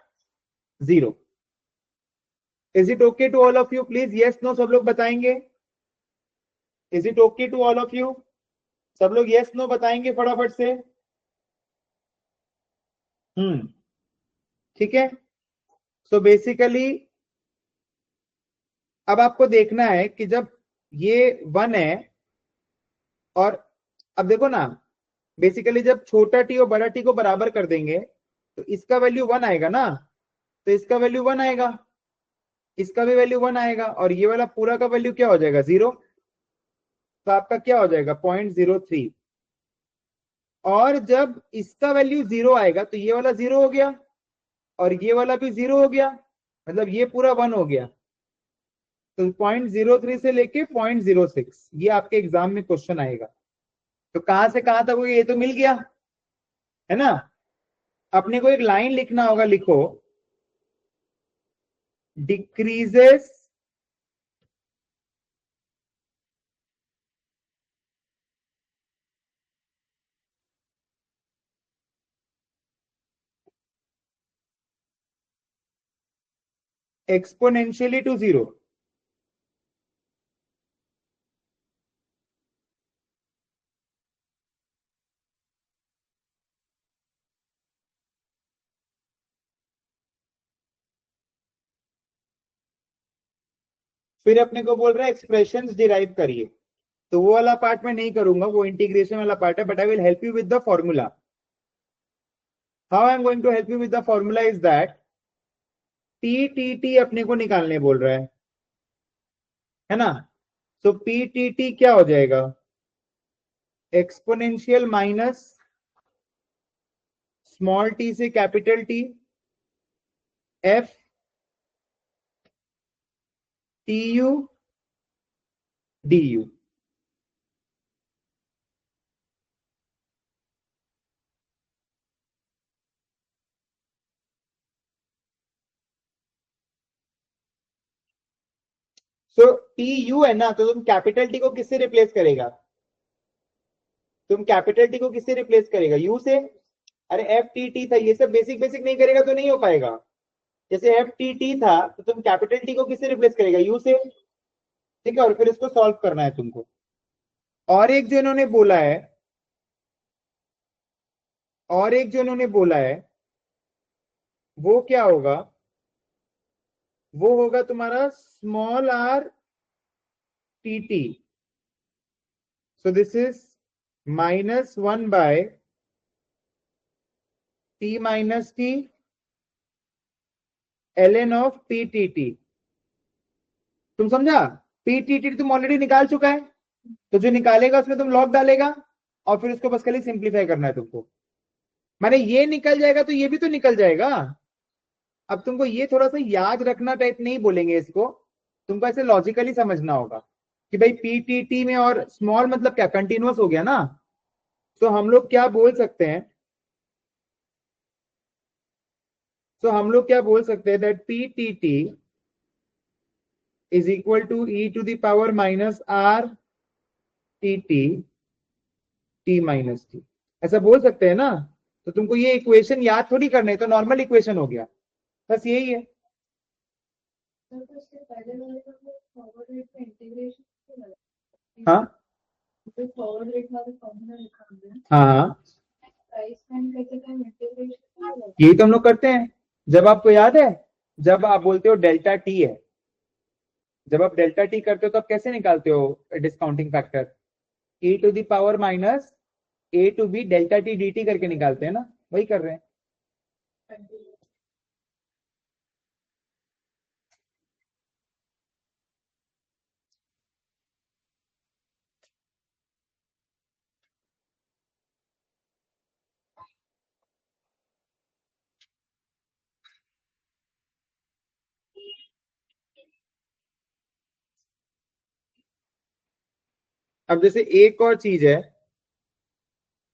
0। Is it okay to all of you, please yes no सब लोग बताएंगे। Is it okay to all of you, सब लोग यस नो बताएंगे फटाफट से। हम्म, ठीक है। सो बेसिकली अब आपको देखना है कि जब ये 1 है, और अब देखो ना, बेसिकली जब छोटा टी और बड़ा टी को बराबर कर देंगे तो इसका वैल्यू 1 आएगा ना, तो इसका वैल्यू 1 आएगा, इसका भी वैल्यू 1 आएगा, और ये वाला पूरा का वैल्यू क्या हो जाएगा, 0। तो आपका क्या हो जाएगा 0.03। और जब इसका वैल्यू 0 आएगा तो ये वाला 0 हो गया और ये वाला भी 0 हो गया, मतलब ये पूरा 1 हो गया। तो 0.03 से लेके 0.06 ये आपके एग्जाम में क्वेश्चन आएगा। तो कहां से कहां तक हो गया, ये तो मिल गया है ना। अपने को एक लाइन लिखना होगा, लिखो डिक्रीजेस एक्सपोनेंशियली टू 0। फिर अपने को बोल रहा है एक्सप्रेशंस डिराइव करिए, तो वो वाला पार्ट मैं नहीं करूंगा, वो इंटीग्रेशन वाला पार्ट है, but I will help you with the formula. How I am going to help you with the formula is that T T T अपने को निकालने बोल रहा है ना. तो पी टी टी क्या हो जाएगा, एक्सपोनेंशियल माइनस स्मॉल टी से capital T F T U D you. So T U है ना, तो तुम कैपिटल टी को किससे रिप्लेस करेगा, तुम कैपिटल टी को किससे रिप्लेस करेगा, यू से. अरे एफ टी टी था, ये सब बेसिक बेसिक नहीं करेगा तो नहीं हो पाएगा. जैसे एफ टी टी था तो तुम कैपिटल टी को किससे रिप्लेस करेगा, यू से. ठीक है, और फिर इसको सॉल्व करना है तुमको. और एक जो इन्होंने बोला है, और एक जो इन्होंने बोला है वो क्या होगा, वो होगा तुम्हारा small are T T. So this is -1 by t minus t ln of ptt. तुम समझा, ptt तुम ऑलरेडी निकाल चुका है, तो जो निकालेगा उसमें तुम लॉग डालेगा और फिर उसको बस खाली सिंप्लीफाई करना है तुमको. माने ये निकल जाएगा तो ये भी तो निकल जाएगा. अब तुमको ये थोड़ा सा याद रखना टाइप नहीं बोलेंगे इसको, तुमको ऐसे लॉजिकली समझना होगा कि भाई पीटीटी में और स्मॉल मतलब क्या, कंटिन्यूअस हो गया ना. तो हम लोग क्या बोल सकते हैं, तो हम लोग क्या बोल सकते हैं, that PTT is equal to E to the power minus R T T T minus T. ऐसा बोल सकते हैं ना. तो तुमको ये इक्वेशन याद थोड़ी करने, तो नॉर्मल इक्वेशन हो गया, बस यही है. सर तो इसके पहले वाले का फॉरवर्ड रेट का इंटीग्रेशन क्यों लगा? हाँ तो फॉरवर्ड रेट वाला फॉर्मूला लिखा हमने, हाँ, प्राइस फाइंड करते टाइम इंटीग्रेशन क्यों लगा? यही तो हम लोग करते हैं. जब आपको याद है, जब आप बोलते हो डेल्टा टी है, जब आप डेल्टा टी करते हो तो आप कैसे निकालते हो discounting factor, E to the power minus A to B delta T D T करके निकालते हैं ना, वही कर रहे हैं. अब जैसे एक और चीज है,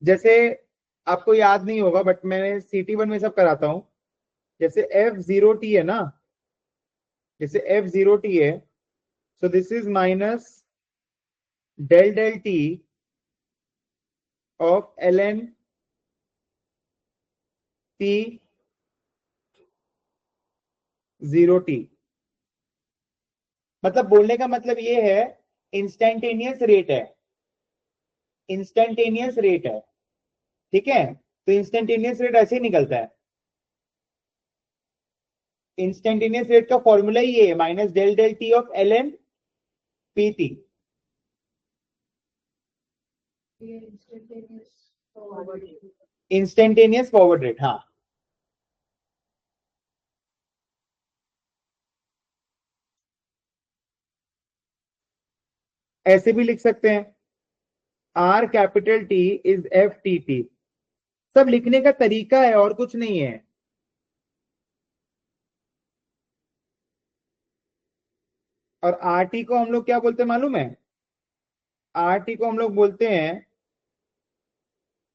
जैसे आपको याद नहीं होगा बट मैंने CT1 में सब कराता हूं. जैसे F0t है ना, जैसे F0t है, so this is minus del del T of ln t 0t. मतलब बोलने का मतलब ये है, इंस्टेंटेनियस रेट है, इंस्टेंटेनियस रेट है. ठीक है, तो इंस्टेंटेनियस रेट ऐसे ही निकलता है. इंस्टेंटेनियस रेट का फॉर्मूला ही ये है, minus del del T of ln pt. ये instantaneous forward rate. Instantaneous forward rate, हाँ. ऐसे भी लिख सकते हैं, R capital T is F T T. सब लिखने का तरीका है और कुछ नहीं है. और आर टी को हम लोग क्या बोलते हैं मालूम है, आर टी को हम लोग बोलते हैं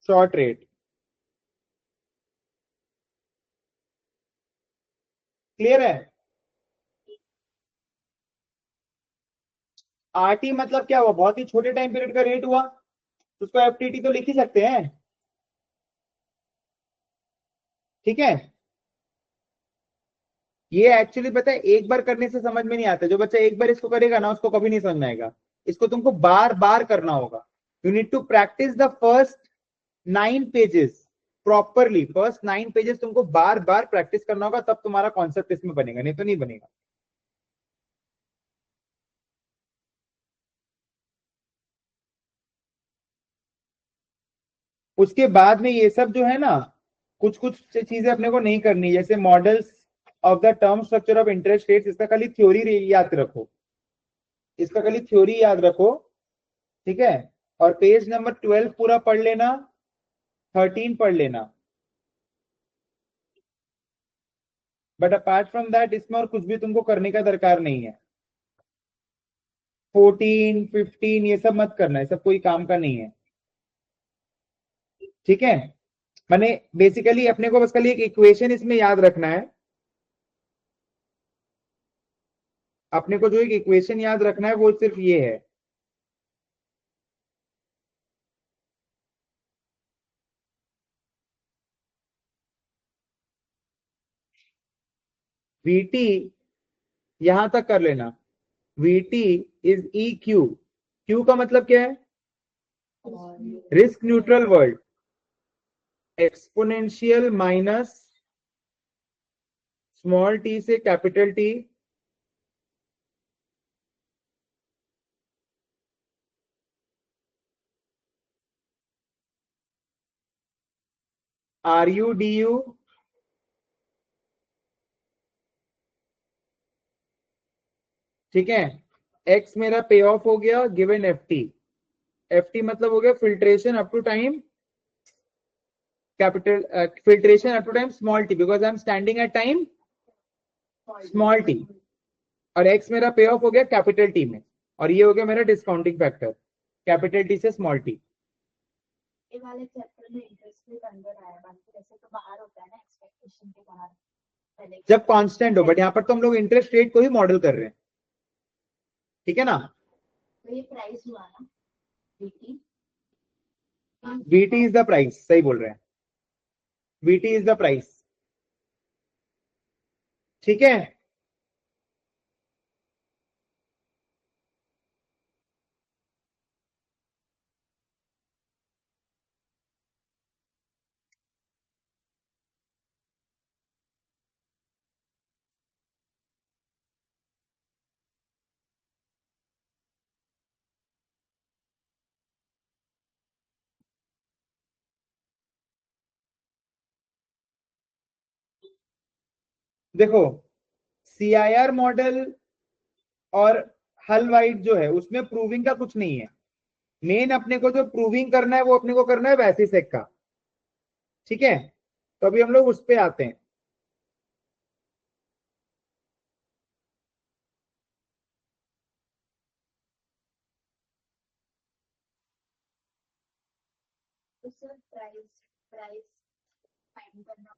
शॉर्ट रेट. क्लियर है. आर टी मतलब क्या हुआ, बहुत ही छोटे टाइम पीरियड का रेट हुआ, उसको एफ टी टी तो लिख ही सकते हैं. ठीक है, ये एक्चुअली पता है एक बार करने से समझ में नहीं आता. जो बच्चा एक बार इसको करेगा ना उसको कभी नहीं समझ में आएगा. इसको तुमको बार बार करना होगा. You need to practice the first 9 pages properly. First 9 pages तुमको बार बार प्रैक्टिस करना होगा, तब तुम्हारा कॉन्सेप्ट इसमें बनेगा, नहीं तो नहीं बनेगा. उसके बाद में ये सब जो है ना, कुछ कुछ चीजें अपने को नहीं करनी, जैसे models of the term structure of interest rates, इसका खाली थ्योरी याद रखो, इसका खाली थ्योरी याद रखो, ठीक है। और पेज नंबर 12 पूरा पढ़ लेना, 13 पढ़ लेना। बट अपार्ट फ्रॉम दैट इसमें और कुछ भी तुमको करने का दरकार नहीं है। 14 15 ये सब मत करना, ये सब कोई काम का नहीं है, ठीक है। माने बेसिकली अपने को बस खाली एक इक्वेशन इसमें याद रखना है, अपने को जो एक इक्वेशन याद रखना है वो सिर्फ ये है, वीटी, यहां तक कर लेना। VT is E Q, Q का मतलब क्या है, risk neutral world, exponential minus small T से capital T, R U D U, ठीक है। एक्स मेरा पे ऑफ हो गया given F T, F T मतलब हो गया filtration up to time capital, filtration up to time small T, because I am standing at time small T. और X मेरा पे ऑफ हो गया कैपिटल टी में, और ये हो गया मेरा डिस्काउंटिंग फैक्टर कैपिटल टी से स्मॉल टी। ये वाले चैप्टर में इंटरेस्ट रेट अंदर आया, बाकी वैसे तो बाहर होता है ना, एक्सपेक्टेशन के बाहर पहले जब कांस्टेंट हो, बट यहाँ पर तो हम लोग इंटरेस्ट रेट को ही मॉडल कर रहे हैं, ठीक है ना। तो ये प्राइस हुआ ना BT, VT is the price, सही बोल रहे हैं, वीटी इज द प्राइस, ठीक है। देखो सीआईआर मॉडल और हल वाइट जो है उसमें प्रूविंग का कुछ नहीं है, मेन अपने को जो प्रूविंग करना है वो अपने को करना है वैसिसेक का, ठीक है। तो अभी हम लोग उस पे आते हैं। तो सर प्राइस प्राइस फाइंड करना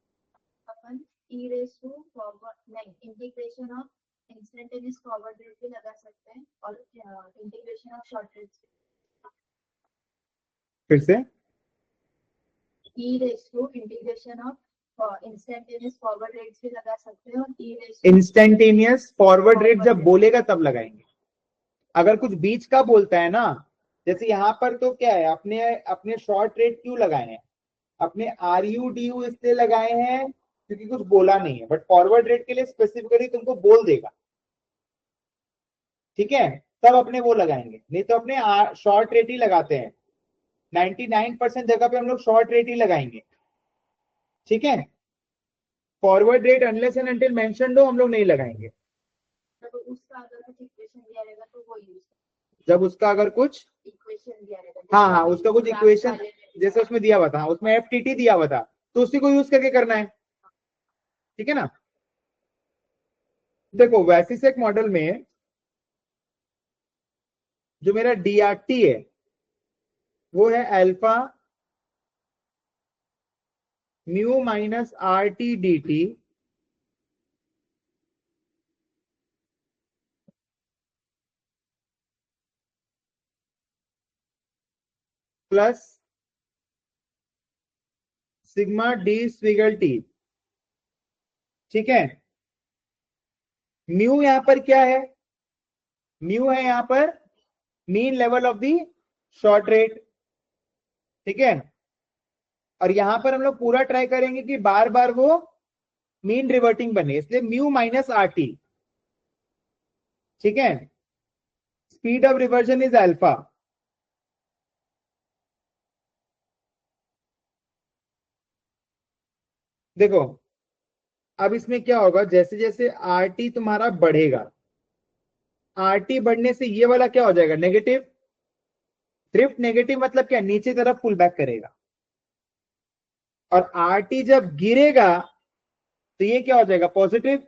अपन ई रेस टू फॉरवर्ड नहीं, integration of instantaneous forward rate भी लगा सकते हैं और इंटीग्रेशन ऑफ शॉर्ट रेट फिर से, E raise to integration of instantaneous forward rates भी लगा सकते हैं, और E raise to instantaneous forward rate जब बोलेगा तब लगाएंगे, अगर कुछ बीच का बोलता है ना, जैसे यहां पर तो क्या है, अपने अपने शॉर्ट रेट क्यों लगाए हैं, अपने आर यू डी यू इसलिए लगाए हैं क्योंकि कुछ बोला नहीं है, बट फॉरवर्ड रेट के लिए स्पेसिफिकली तुमको बोल देगा, ठीक है, तब अपने वो लगाएंगे, नहीं तो अपने शॉर्ट रेट ही लगाते हैं, 99% जगह पे हम लोग शॉर्ट रेट ही लगाएंगे, ठीक है। Forward rate unless and until mentioned हो हम लोग नहीं लगाएंगे। तो उसका अगर कुछ इक्वेशन दिया रहेगा तो वो यूज जब उसका अगर कुछ, इक्वेशन दिया रहेगा, हाँ हाँ उसका कुछ इक्वेशन जैसे उसमें दिया हुआ था, उसमें एफ टी टी दिया हुआ था, तो उसी को यूज करके करना है, ठीक है ना। देखो वैसिसेक मॉडल में जो मेरा डीआरटी है वो है alpha mu minus R T D T plus sigma D squiggle T, ठीक है। म्यू यहां पर क्या है, म्यू है यहां पर mean level of the short rate, ठीक है। और यहां पर हम लोग पूरा ट्राई करेंगे कि बार बार वो मीन रिवर्टिंग बने, इसलिए म्यू माइनस आर टी, ठीक है। Speed of reversion is alpha, देखो अब इसमें क्या होगा, जैसे जैसे आर टी तुम्हारा बढ़ेगा, आर टी बढ़ने से ये वाला क्या हो जाएगा, नेगेटिव। ड्रिफ्ट नेगेटिव मतलब क्या, नीचे तरफ पुल बैक करेगा। और आर टी जब गिरेगा तो ये क्या हो जाएगा, पॉजिटिव।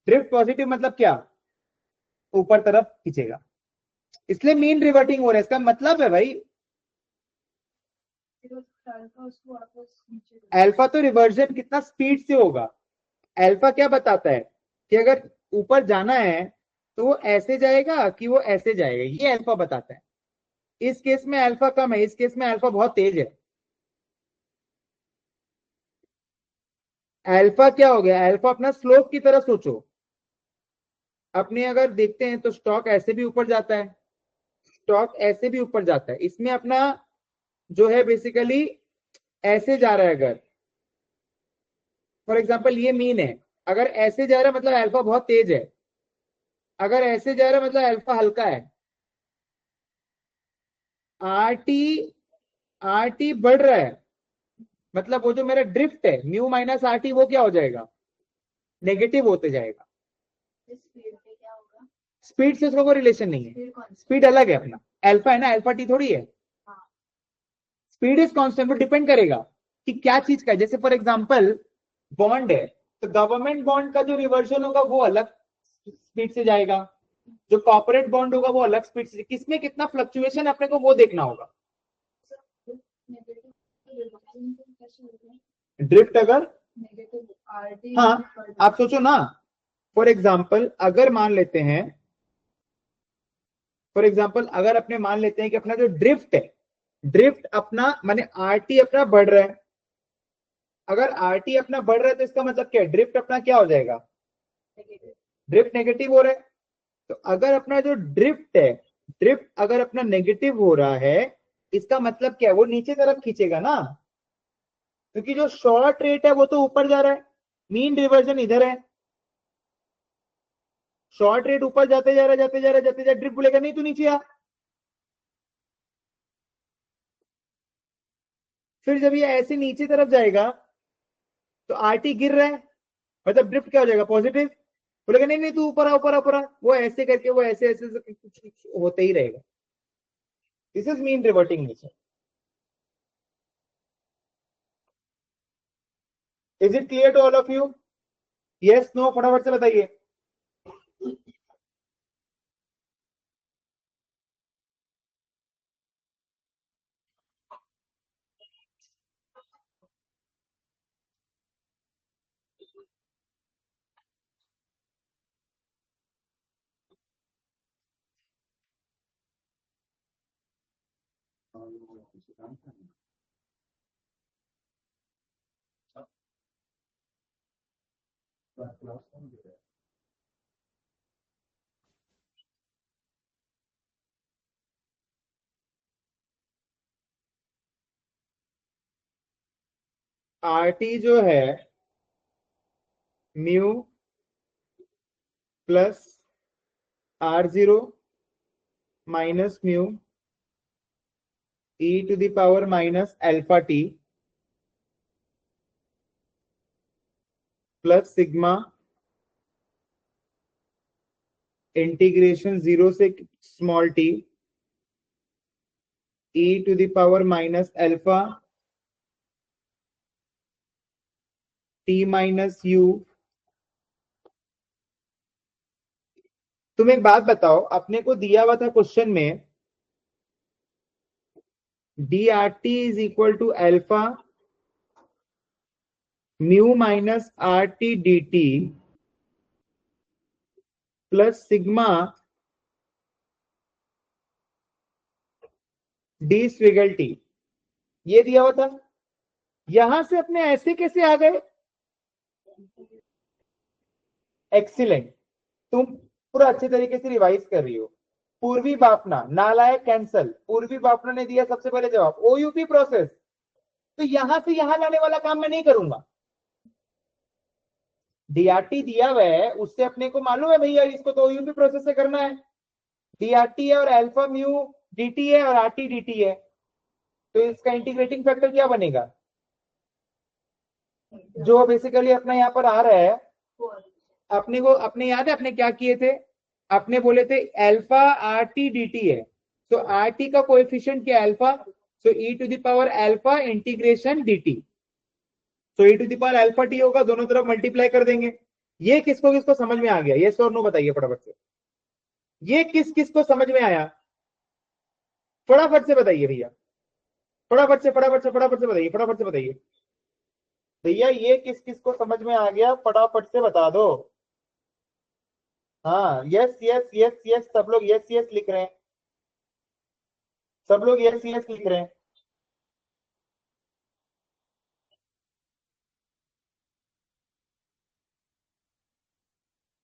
ड्रिफ्ट पॉजिटिव मतलब क्या, ऊपर तरफ खींचेगा। इसलिए मीन रिवर्टिंग हो रहा है, इसका मतलब है भाई अल्फा तो रिवर्जन कितना स्पीड से होगा। अल्फा क्या बताता है कि अगर ऊपर जाना है तो वो ऐसे जाएगा कि वो ऐसे जाएगा, ये अल्फा बताता है। इस केस में अल्फा कम है, इस केस में अल्फा बहुत तेज है। अल्फा क्या हो गया, अल्फा अपना स्लोप की तरह सोचो। अपने अगर देखते हैं तो स्टॉक ऐसे भी ऊपर जाता है, स्टॉक ऐसे भी ऊपर जाता है, इसमें अपना जो है बेसिकली ऐसे जा रहा है। अगर फॉर एग्जांपल ये मीन है, अगर ऐसे जा रहा है मतलब अल्फा बहुत तेज है, अगर ऐसे जा रहा है मतलब अल्फा हल्का है। आर टी, आर टी बढ़ रहा है मतलब वो जो मेरा ड्रिफ्ट है म्यू माइनस आर टी वो क्या हो जाएगा, नेगेटिव होते जाएगा। स्पीड पे क्या होगा? स्पीड से उसका कोई रिलेशन नहीं है, स्पीड कौन सी? स्पीड अलग है अपना। अल्फा है ना, अल्फा टी थोड़ी है। हाँ। स्पीड इज कांस्टेंट, वो डिपेंड करेगा कि क्या चीज का है। जैसे फॉर एग्जांपल बॉन्ड है, तो गवर्नमेंट बॉन्ड का जो रिवर्जन होगा वो अलग स्पीड से जाएगा, जो कॉर्पोरेट बॉन्ड होगा वो अलग स्पीड से। किसमें कितना फ्लक्चुएशन अपने को वो देखना होगा। ड्रिफ्ट अगर, हाँ आप सोचो ना, फॉर एग्जाम्पल अगर मान लेते हैं, फॉर एग्जाम्पल अगर अपने मान लेते हैं कि अपना जो ड्रिफ्ट है, ड्रिफ्ट अपना माने आरटी अपना बढ़ रहा है। अगर आरटी अपना बढ़ रहा है तो इसका मतलब क्या है, ड्रिफ्ट अपना क्या हो जाएगा, ड्रिफ्ट नेगेटिव हो रहा है। तो अगर अपना जो ड्रिफ्ट है, ड्रिफ्ट अगर अपना नेगेटिव हो रहा है, इसका मतलब क्या है, वो नीचे तरफ खींचेगा ना, क्योंकि जो शॉर्ट रेट है वो तो ऊपर जा रहा है, मीन रिवर्जन इधर है। शॉर्ट रेट ऊपर जाते जा रहा है, जाते जा रहा है, जाते जा, ड्रिफ्ट बोलेगा नहीं तू नीचे आ। फिर जब ये ऐसे नीचे तरफ जाएगा तो आरटी गिर रहा है, मतलब ड्रिफ्ट क्या हो जाएगा, पॉजिटिव। बोलेगा नहीं नहीं तू ऊपर आ, ऊपर आ, ऊपर आ। वो ऐसे करके वो ऐसे ऐसे कुछ होते ही रहेगा। This is mean reverting nature. Is it clear to all of you? Yes no, फटाफट से बताइए। आरटी जो है mu plus R zero minus mu E to the power minus alpha T plus sigma integration zero से small T E to the power minus alpha T minus U. तुम एक बात बताओ, अपने को दिया हुआ था क्वेश्चन में D R T is equal to alpha mu minus R T D T plus sigma D squiggle T, ये दिया हुआ था। यहां से अपने ऐसे कैसे आ गए, एक्सीलेंट। तुम पूरा अच्छे तरीके से रिवाइज कर रही हो। पूर्वी बापना नालायक कैंसल, पूर्वी बापना ने दिया सबसे पहले जवाब ओयूपी प्रोसेस। तो यहां से यहां लाने वाला काम मैं नहीं करूंगा। डीआरटी दिया हुआ है, उससे अपने को मालूम है भैया इसको तो ओयूपी प्रोसेस से करना है। डीआरटी है और अल्फा म्यू डीटी है और आरटी डीटी है, तो इसका इंटीग्रेटिंग फैक्टर क्या बनेगा, जो बेसिकली अपना यहाँ पर आ रहा है, 4. अपने याद है अपने क्या किए थे, अपने बोले थे alpha R T D T है, तो आर टी का कोएफिशिएंट क्या है alpha, so E to the power alpha integration D T, तो E to the power alpha T होगा, दोनों तरफ मल्टीप्लाई कर देंगे। ये किसको किसको समझ में आ गया, ये और नो बताइए फटाफट से, ये किस किस को समझ में आया, फटाफट से बताइए भैया, फटाफट से बताइए, फटाफट से बताइए भैया, ये किस किस को समझ में आ गया, फटाफट से बता दो। हाँ यस यस यस यस, सब लोग यस यस लिख रहे हैं, सब लोग यस यस लिख रहे हैं।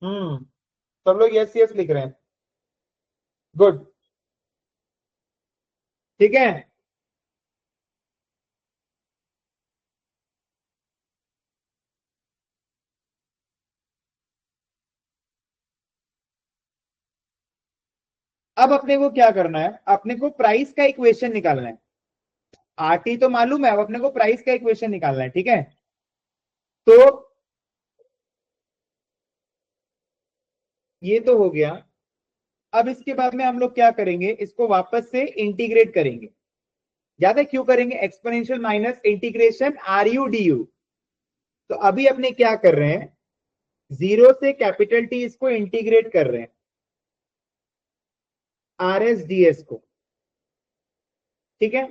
हम्म, सब लोग यस यस लिख रहे हैं, गुड, ठीक है। अब अपने को क्या करना है, अपने को प्राइस का इक्वेशन निकालना है, आरटी तो मालूम है, अब अपने को प्राइस का इक्वेशन निकालना है, ठीक है। तो ये तो हो गया, अब इसके बाद में हम लोग क्या करेंगे, इसको वापस से इंटीग्रेट करेंगे, ज्यादा क्यों करेंगे, exponential minus integration R U D U. तो अभी अपने क्या कर रहे हैं, जीरो से कैपिटल टी इसको इंटीग्रेट कर रहे हैं, आर एस डी एस को, ठीक है।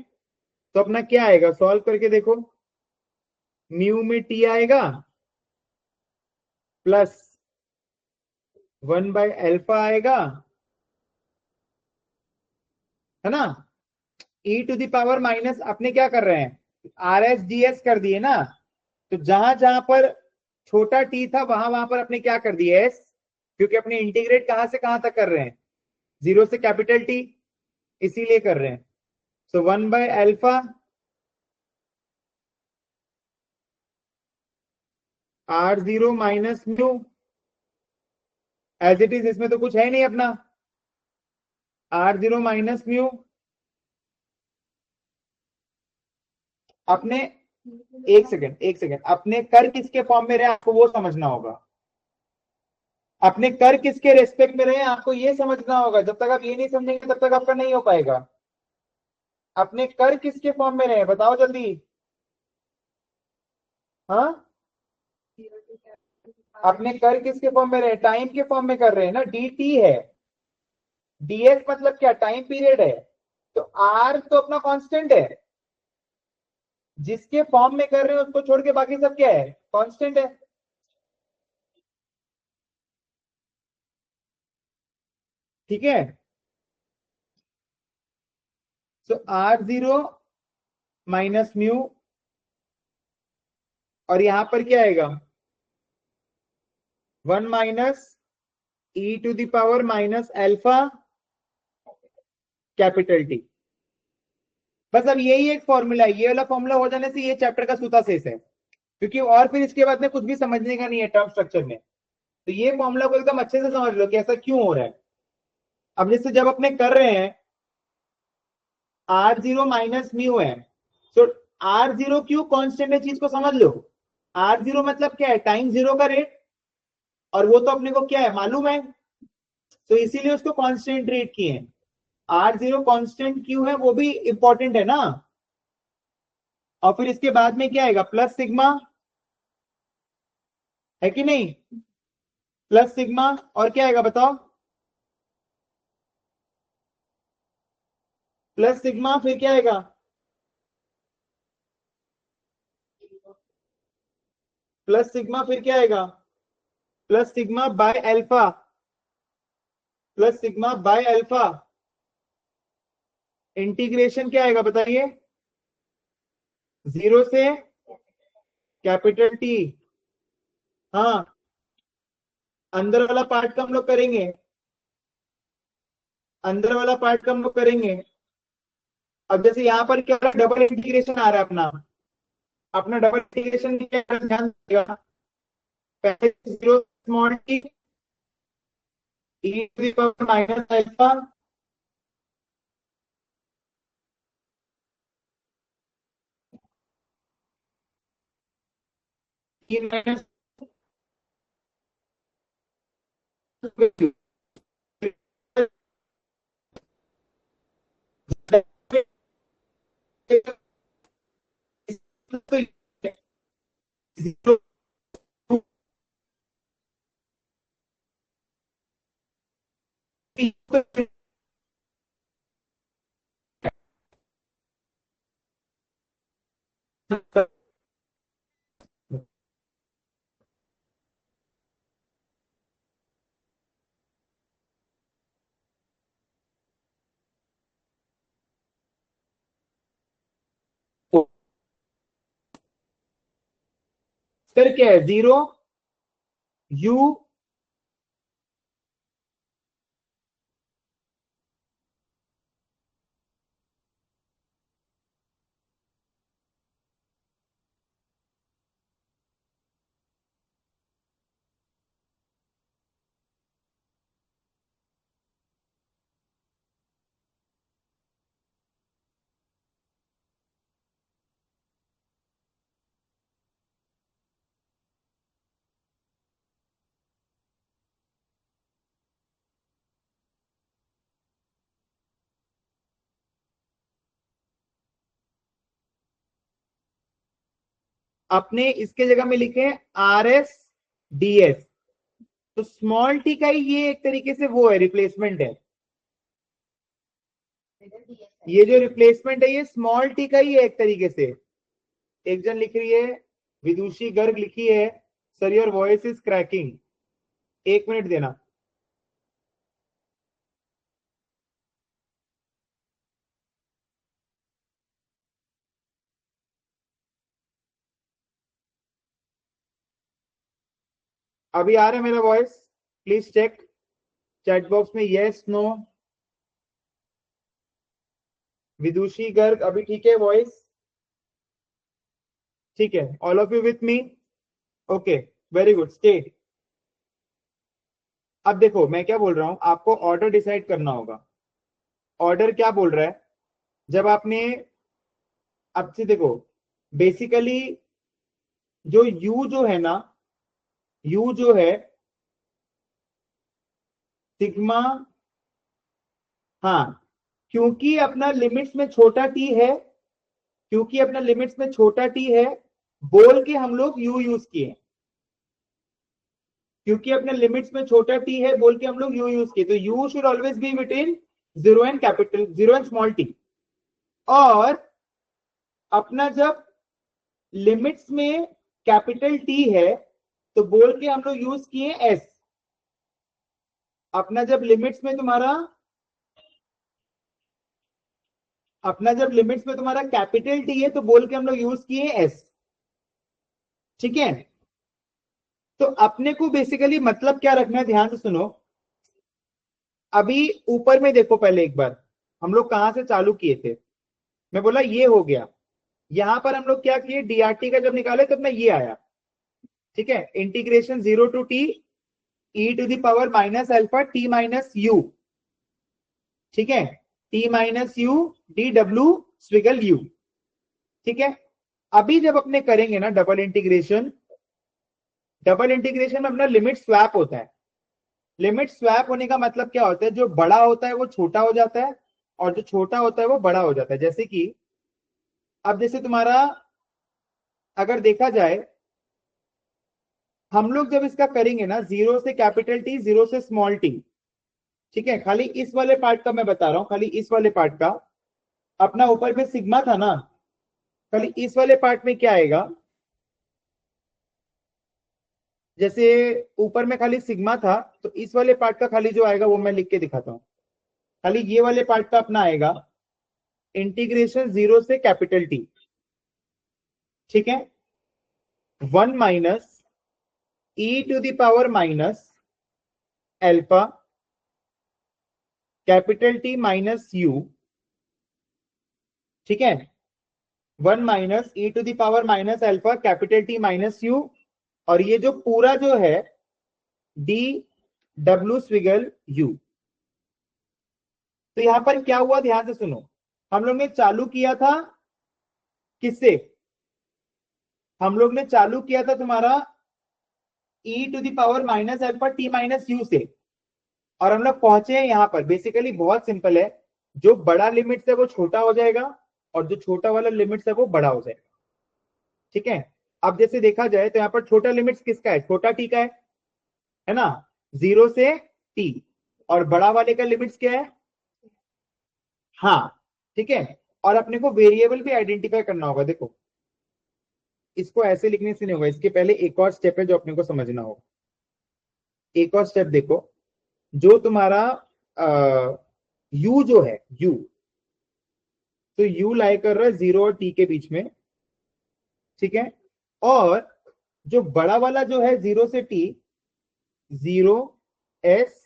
तो अपना क्या आएगा, सॉल्व करके देखो, म्यू में टी आएगा प्लस 1/अल्फा आएगा, है ना, ई टू द पावर माइनस, अपने क्या कर रहे हैं, आर एस डी एस कर दिए ना, तो जहां जहां पर छोटा टी था वहां वहां पर अपने क्या कर दिया एस, क्योंकि अपने इंटीग्रेट कहां से कहां तक कर रहे हैं, जीरो से कैपिटल टी, इसीलिए कर रहे हैं। सो 1/अल्फा R zero minus mu, as it is, इसमें तो कुछ है नहीं अपना, आर जीरो माइनस म्यू, अपने एक सेकेंड, अपने कर किसके फॉर्म में रहे आपको वो समझना होगा, अपने कर किसके रेस्पेक्ट में रहे आपको ये समझना होगा, जब तक आप ये नहीं समझेंगे तब तक आपका नहीं हो पाएगा। अपने कर किसके फॉर्म में रहे बताओ जल्दी, हाँ, अपने कर किसके फॉर्म में रहे, टाइम के फॉर्म में कर रहे हैं ना, डी टी है, डीएस मतलब क्या, टाइम पीरियड है, तो आर तो अपना कांस्टेंट है, जिसके फॉर्म में कर रहे हैं उसको छोड़ के बाकी सब क्या है, कांस्टेंट है, ठीक है। So R zero minus mu, और यहां पर क्या आएगा, 1 - E to the power minus alpha capital T, बस अब यही एक फॉर्मूला है, ये वाला फॉर्मूला हो जाने से ये चैप्टर का सूता शेष है, क्योंकि और फिर इसके बाद में कुछ भी समझने का नहीं है टर्म स्ट्रक्चर में, तो ये फॉर्मूला को एकदम अच्छे से समझ लो कि ऐसा क्यों हो रहा है। अब जैसे जब अपने कर रहे हैं, आर जीरो माइनस म्यू है, तो आर जीरो क्यों कांस्टेंट है, चीज को समझ लो, आर जीरो मतलब क्या है, टाइम जीरो का रेट, और वो तो अपने को क्या है मालूम है, तो इसीलिए उसको कांस्टेंट रेट किए हैं, आर जीरो कांस्टेंट क्यों है वो भी इंपॉर्टेंट है ना। और फिर इसके बाद में क्या आएगा, प्लस सिग्मा, है कि नहीं, प्लस सिग्मा, और क्या आएगा बताओ, प्लस सिग्मा, फिर क्या आएगा, प्लस सिग्मा, फिर क्या आएगा, plus sigma by alpha, plus sigma by alpha, integration क्या आएगा बताइए, जीरो से कैपिटल टी, हाँ, अंदर वाला पार्ट का हम लोग करेंगे, अंदर वाला पार्ट का हम लोग करेंगे। अब जैसे यहाँ पर क्या डबल इंटीग्रेशन आ रहा है अपना, अपना डबल इंटीग्रेशन क्या है, ध्यान देगा, पहले zero small T, E to the power minus alpha, E minus फिर क्या है, 0 यू अपने इसके जगह में लिखे आर एस डी एस। तो स्मॉल टी का ही ये एक तरीके से वो है, रिप्लेसमेंट है। ये जो रिप्लेसमेंट है ये स्मॉल टी का ही है एक तरीके से। एक जन लिख रही है, विदुषी गर्ग लिखी है, sir your voice is cracking. 1 minute देना। अभी आ रहा है मेरा voice? Please check chat box में यस नो। विदुषी गर्ग अभी ठीक है वॉइस? ठीक है, all of you with me? Okay, very good, stay. अब देखो मैं क्या बोल रहा हूं, आपको ऑर्डर डिसाइड करना होगा। ऑर्डर क्या बोल रहा है, जब आपने, अब से देखो, बेसिकली जो यू जो है ना, यू जो है सिग्मा, हाँ, क्योंकि अपना लिमिट्स में छोटा टी है, क्योंकि अपना लिमिट्स में छोटा टी है, बोल के हम लोग यू यूज किए। क्योंकि अपने लिमिट्स में छोटा टी है बोल के हम लोग यू यूज किए, तो you should always be between 0 and capital, 0 and small T. और अपना जब लिमिट्स में कैपिटल टी है तो बोल के हम लोग यूज किए एस। अपना जब लिमिट्स में तुम्हारा, अपना जब लिमिट्स में तुम्हारा कैपिटल टी है तो बोल के हम लोग यूज किए एस। ठीक है, तो अपने को बेसिकली मतलब क्या रखना है, ध्यान से सुनो। अभी ऊपर में देखो, पहले एक बार हम लोग कहां से चालू किए थे। मैं बोला ये हो गया, यहां पर हम लोग क्या किए, डीआरटी का जब निकाले तब मैं ये आया। ठीक है, integration 0 to T E to the power minus alpha T minus U. ठीक है, T minus U D W squiggle U. ठीक है, अभी जब अपने करेंगे ना डबल इंटीग्रेशन, डबल इंटीग्रेशन में अपना लिमिट स्वैप होता है। लिमिट स्वैप होने का मतलब क्या होता है, जो बड़ा होता है वो छोटा हो जाता है और जो छोटा होता है वो बड़ा हो जाता है। जैसे कि अब जैसे तुम्हारा अगर देखा जाए, हम लोग जब इसका करेंगे ना 0 से कैपिटल टी, 0 से स्मॉल टी, ठीक है, खाली इस वाले पार्ट का मैं बता रहा हूं, खाली इस वाले पार्ट का, अपना ऊपर में सिग्मा था ना, खाली इस वाले पार्ट में क्या आएगा, जैसे ऊपर में खाली सिग्मा था तो इस वाले पार्ट का खाली जो आएगा वो मैं लिख के दिखाता हूं। खाली ये वाले पार्ट का अपना आएगा इंटीग्रेशन 0 से कैपिटल टी। ठीक है, 1 minus E to the power minus alpha capital T minus U. ठीक है, 1 minus E to the power minus alpha capital T minus U. और ये जो पूरा जो है डी डब्ल्यू स्विगल यू। तो यहां पर क्या हुआ, ध्यान से सुनो। हम लोग ने चालू किया था किससे, हम लोग ने चालू किया था तुम्हारा e to the power minus alpha T minus U से, और हम लोग पहुंचे हैं यहां पर। बेसिकली बहुत सिंपल है, जो बड़ा लिमिट है वो छोटा हो जाएगा और जो छोटा वाला लिमिट है वो बड़ा हो जाएगा। ठीक है, अब जैसे देखा जाए तो यहाँ पर छोटा लिमिट किसका है, छोटा टी का है ना, 0 से टी। और बड़ा वाले का लिमिट्स क्या है, हाँ ठीक है। और अपने को वेरिएबल भी आइडेंटिफाई करना होगा। देखो इसको ऐसे लिखने से नहीं होगा, इसके पहले एक और स्टेप है जो अपने को समझना होगा। एक और स्टेप देखो, जो तुम्हारा यू जो है यू, तो यू लाई कर रहा है 0 और टी के बीच में। ठीक है, और जो बड़ा वाला जो है 0 से टी, 0 एस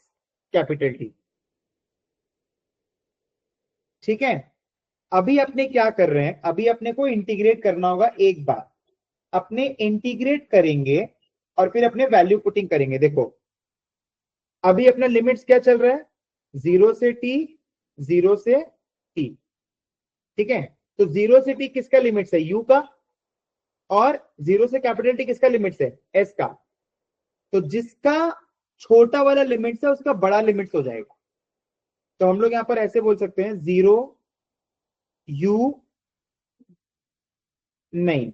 कैपिटल टी। ठीक है, अभी अपने क्या कर रहे हैं, अभी अपने को इंटीग्रेट करना होगा। एक बार अपने इंटीग्रेट करेंगे और फिर अपने वैल्यू पुटिंग करेंगे। देखो अभी अपना लिमिट्स क्या चल रहा है, 0 से टी, 0 से टी। ठीक है, तो 0 से टी किसका लिमिट्स है, यू का, और 0 से कैपिटल टी किसका लिमिट्स है, एस का। तो जिसका छोटा वाला लिमिट्स है उसका बड़ा लिमिट्स हो जाएगा। तो हम लोग यहां पर ऐसे बोल सकते हैं 0 यू, नहीं,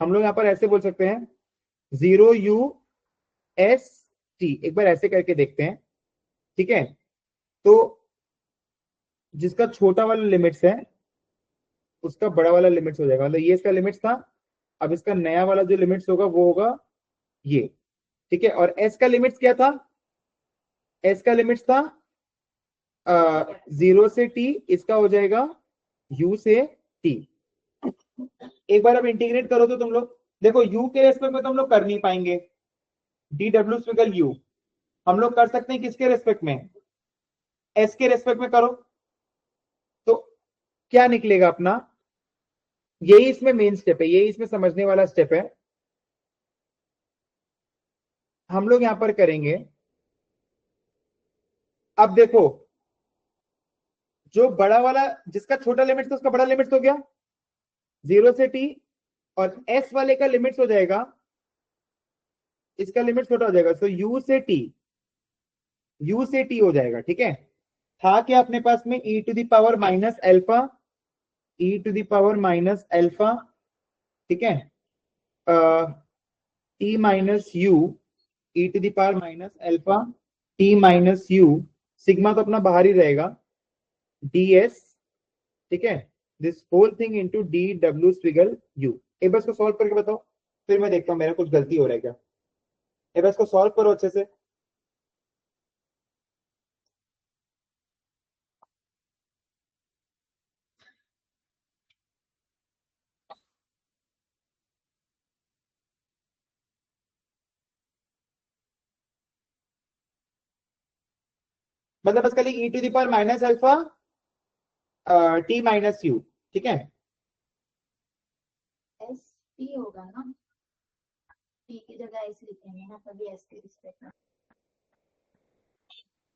हम लोग यहां पर ऐसे बोल सकते हैं 0 यू एस टी। एक बार ऐसे करके देखते हैं। ठीक है, तो जिसका छोटा वाला लिमिट्स है उसका बड़ा वाला लिमिट्स हो जाएगा। मतलब ये इसका लिमिट्स था, अब इसका नया वाला जो लिमिट्स होगा वो होगा ये। ठीक है, और एस का लिमिट्स क्या था, एस का लिमिट्स था 0 से टी, इसका हो जाएगा यू से टी। एक बार अब इंटीग्रेट करो तो तुम लोग देखो यू के रेस्पेक्ट में तो हम लोग कर नहीं पाएंगे, डी डब्ल्यू स्क्वेयर यू। हम लोग कर सकते हैं किसके रेस्पेक्ट में, एस के रेस्पेक्ट में करो। तो क्या निकलेगा अपना, यही इसमें मेन स्टेप है, यही इसमें समझने वाला स्टेप है। हम लोग यहां पर करेंगे, अब देखो जो बड़ा वाला, जिसका छोटा लिमिट था उसका बड़ा लिमिट हो गया 0 से टी, और एस वाले का लिमिट हो जाएगा, इसका लिमिट छोटा हो जाएगा, तो यू से टी, यू से टी हो जाएगा। ठीक है, था क्या अपने पास में e to the power minus alpha, e to the power minus alpha. ठीक है, T minus U, e to the power minus alpha T minus U, sigma तो अपना बाहर ही रहेगा, ds। ठीक है, this whole thing into D W squiggle U. एक बार इसको सॉल्व करके बताओ, फिर मैं देखता हूँ मेरा कुछ गलती हो रहा है क्या। एक बार इसको सॉल्व करो अच्छे से। मतलब बस खाली e to the power minus alpha T minus U. ठीक है, एस टी होगा ना, टी की जगह एस लिखेंगे ना, तभी एस के रिस्पेक्ट में।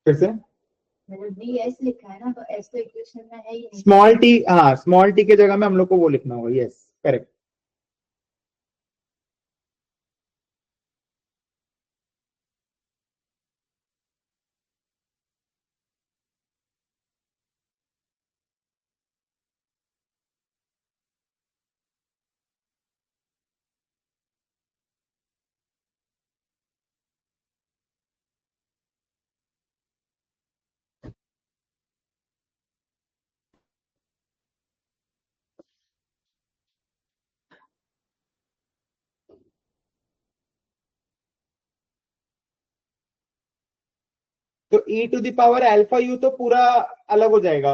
फिर से मतलब डी एस लिखा है ना, तो एस तो इक्वेशन में है ही नहीं। स्मॉल टी, हाँ स्मॉल टी के जगह में हम लोग को वो लिखना होगा, यस करेक्ट। तो e to the power alpha u तो पूरा अलग हो जाएगा।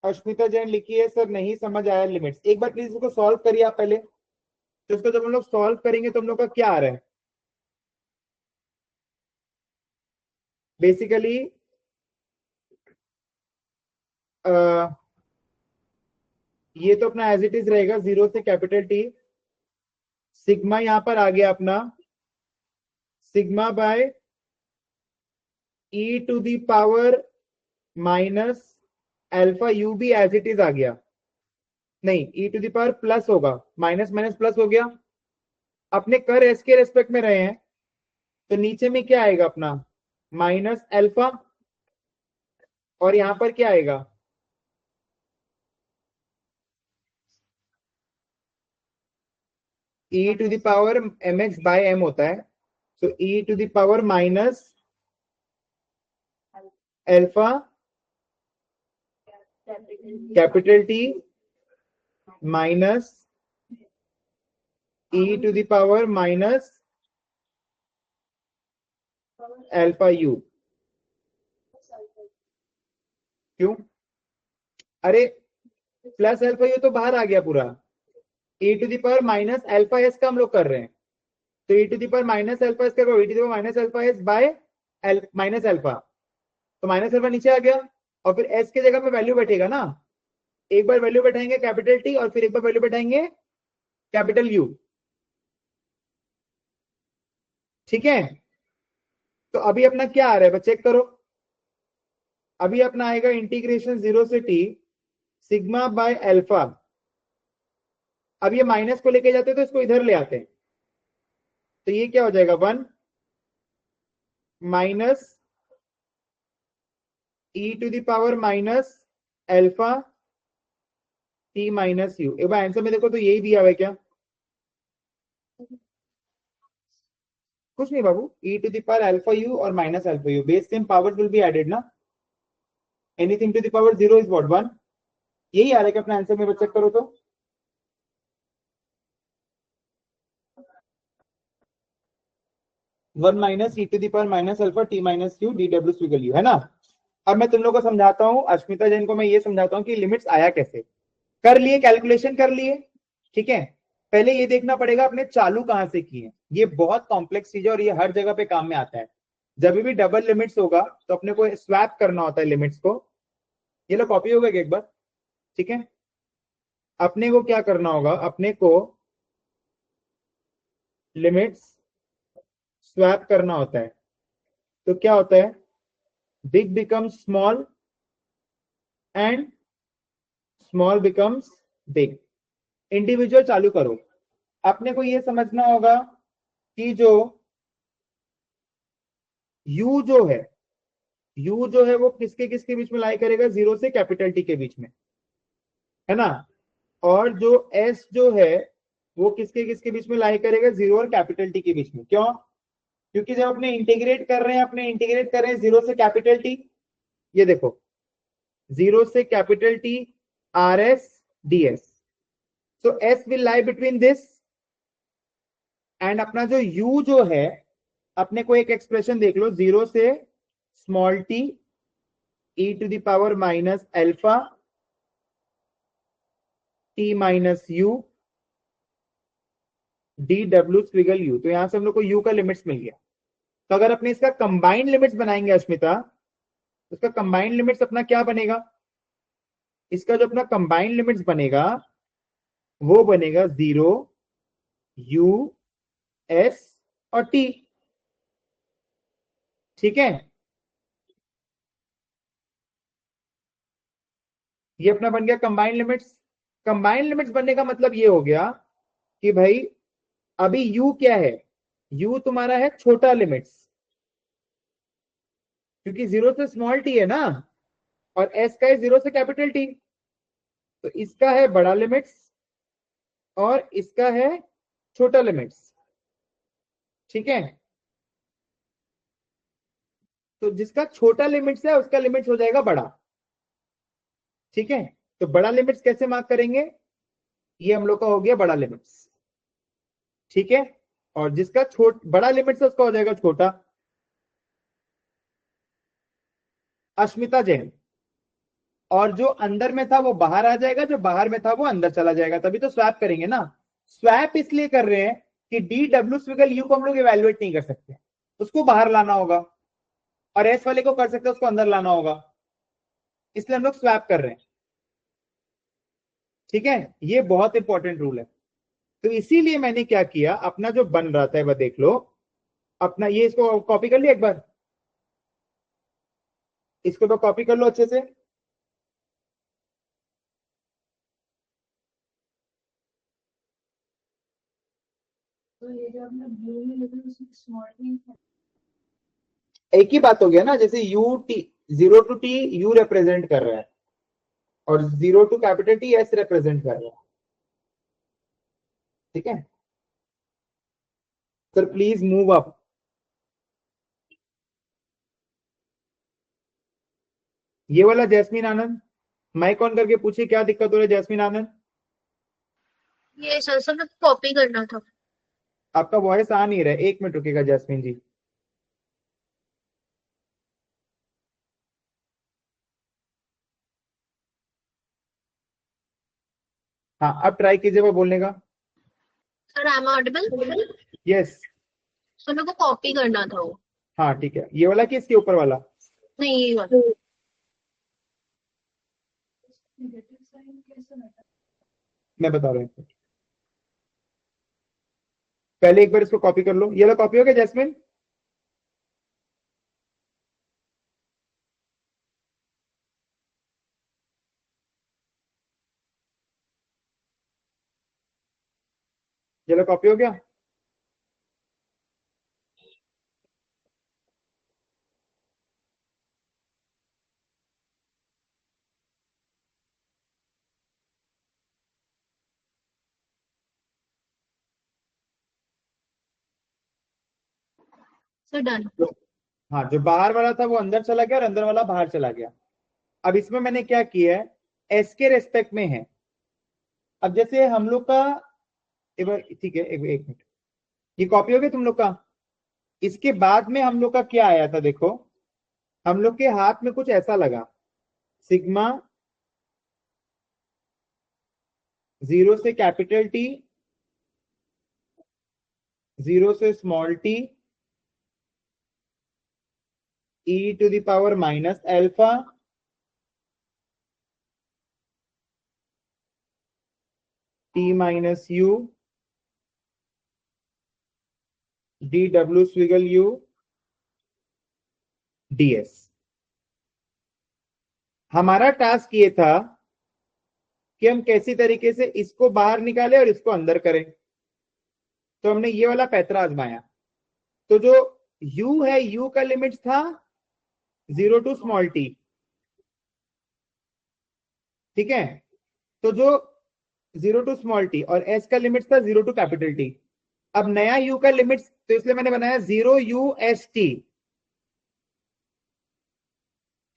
अश्मिता जैन लिखी है सर नहीं समझ आया लिमिट्स। एक बार प्लीज इसको सॉल्व करिए आप पहले, तो इसको जब हम लोग सॉल्व करेंगे तो हम लोग का क्या आ रहा है, बेसिकली ये तो अपना एज इट इज रहेगा 0 से कैपिटल टी, सिग्मा यहां पर आ गया अपना sigma by e to the power minus alpha u भी एज इट इज आ गया, नहीं e to the power plus होगा, माइनस माइनस प्लस हो गया। अपने कर एस के रेस्पेक्ट में रहे हैं, तो नीचे में क्या आएगा अपना, माइनस अल्फा, और यहां पर क्या आएगा, E to the power M X by M होता है, तो E to the power minus alpha capital T minus E to the power minus alpha U. क्यों? अरे प्लस अल्फा यू तो बाहर आ गया पूरा, E to the power minus alpha S का हम लोग कर रहे हैं, तो E to the power minus alpha S करो, E to the power minus alpha S by minus alpha, तो माइनस अल्फा नीचे आ गया, और फिर एस की जगह में वैल्यू बैठेगा ना, एक बार वैल्यू बैठाएंगे कैपिटल टी और फिर एक बार वैल्यू बैठाएंगे कैपिटल यू। ठीक है, तो अभी अपना क्या आ रहा है, बस चेक करो। अभी अपना आएगा इंटीग्रेशन 0 से टी सिग्मा बाय अल्फा। अब ये माइनस को लेके जाते हैं तो इसको इधर ले आते हैं, तो ये क्या हो जाएगा 1 minus E to the power minus alpha T minus u. एक बार आंसर में देखो तो यही दिया हुआ है क्या, कुछ नहीं बाबू, E to the power alpha U और minus alpha U, base same power will be added ना, anything to the power 0 is what 1, यही आ रहा है कि अपना आंसर में चेक करो तो। One minus E to the power minus alpha T minus U D डब्ल्यू स्क्वायर यू, है ना। अब मैं तुम लोग को समझाता हूं, अश्मिता जैन को मैं ये समझाता हूं कि लिमिट्स आया कैसे, कर लिए कैलकुलेशन कर लिए, ठीक है। पहले ये देखना पड़ेगा अपने चालू कहां से किए, ये बहुत कॉम्प्लेक्स चीज है और ये हर जगह पे काम में आता है। जब भी डबल लिमिट्स होगा तो अपने को स्वैप करना होता है लिमिट्स को। ये लो कॉपी होगा एक बार, ठीक है। अपने को क्या करना होगा, अपने को लिमिट्स स्वैप करना होता है, तो क्या होता है, big becomes small and small becomes big. Individual चालू करो, अपने को यह समझना होगा कि जो u जो है वो किसके किसके बीच में लाई करेगा, 0 से कैपिटल टी के बीच में, है ना। और जो s जो है वो किसके किसके बीच में लाई करेगा, 0 और कैपिटल टी के बीच में। क्यों? क्योंकि जब अपने इंटीग्रेट कर रहे हैं, अपने इंटीग्रेट कर रहे हैं 0 से कैपिटल टी, ये देखो 0 से capital T R S D S, so S will lie between this and अपना जो u जो है, अपने को एक एक्सप्रेशन देख लो, 0 से small T E to the power minus alpha T minus U D W squiggle U. तो यहां से हम लोग को u का लिमिट्स मिल गया। तो अगर अपने इसका कंबाइंड लिमिट्स बनाएंगे अश्मिता, उसका कंबाइंड लिमिट्स अपना क्या बनेगा, इसका जो अपना कंबाइंड लिमिट्स बनेगा वो बनेगा 0 u s और t, ठीक है। ये अपना बन गया कंबाइंड लिमिट्स। कंबाइंड लिमिट्स बनने का मतलब ये हो गया कि भाई अभी u क्या है, u तुम्हारा है छोटा लिमिट्स, क्योंकि 0 से स्मॉल टी है ना, और s का है 0 से कैपिटल टी, तो इसका है बड़ा लिमिट्स और इसका है छोटा लिमिट्स, ठीक है। तो जिसका छोटा लिमिट्स है उसका लिमिट्स हो जाएगा बड़ा, ठीक है। तो बड़ा लिमिट्स कैसे मार्क करेंगे, ये हम लोग का हो गया बड़ा लिमिट्स, ठीक है। और जिसका बड़ा लिमिट्स है उसका हो जाएगा छोटा। अश्मिता जैन, और जो अंदर में था वो बाहर आ जाएगा, जो बाहर में था वो अंदर चला जाएगा, तभी तो स्वैप करेंगे ना। स्वैप इसलिए कर रहे हैं कि डी डब्ल्यू स्क्विगल यू को हम लोग इवेल्युएट नहीं कर सकते, उसको बाहर लाना होगा, और एस वाले को कर सकते हैं, उसको अंदर लाना होगा, इसलिए हम लोग स्वैप कर रहे हैं, ठीक है। ये बहुत इंपॉर्टेंट रूल है। तो इसीलिए मैंने क्या किया, अपना जो बन रहा था वह देख लो, अपना ये इसको कॉपी कर लिया एक बार, इसको तो कॉपी कर लो अच्छे से। तो ये जो आपने ब्लू में लिखा है उसमें स्मॉल में एक ही बात हो गया ना, जैसे U T, 0 to t you represent कर रहा है और 0 to T एस रिप्रेजेंट कर रहा है। ठीक है सर, प्लीज मूव अप। ये वाला जैस्मिन आनंद, माइक ऑन करके पूछिए क्या दिक्कत हो रहा है जैस्मिन आनंद। ये सर सब कॉपी करना था। आपका वॉइस आ नहीं रहा है, 1 मिनट रुकेगा जैस्मिन जी। हाँ अब ट्राई कीजिए वो बोलने का। Sir I am audible. Yes. Sir मेरे को कॉपी करना था वो। हाँ ठीक है, ये वाला कि इसके ऊपर वाला? नहीं ये वाला। नेगेटिव साइन कैसे रहता मैं बता रहा हूँ, पहले एक बार इसको कॉपी कर लो। ये वाला कॉपी हो गया जैस्मिन? ये वाला कॉपी हो गया? Sir done. हाँ, जो बाहर वाला था वो अंदर चला गया और अंदर वाला बाहर चला गया। अब इसमें मैंने क्या किया है, एस के रेस्पेक्ट में है। अब जैसे हम लोग का एक बार, ठीक है, एक मिनट, ये कॉपी हो गया तुम लोग का? इसके बाद में हम लोग का क्या आया था देखो, हम लोग के हाथ में कुछ ऐसा लगा, सिग्मा 0 से कैपिटल टी, 0 से small T, e⁻⁻α t-u dw squiggle u ds। हमारा टास्क ये था कि हम कैसी तरीके से इसको बाहर निकाले और इसको अंदर करें। तो हमने ये वाला पैतरा आजमाया। तो जो u है, u का लिमिट था 0 टू स्मॉल टी। ठीक है, तो जो 0 टू स्मॉल टी और s का लिमिट था 0 टू कैपिटल टी। अब नया u का लिमिट, तो इसलिए मैंने बनाया 0 u s t।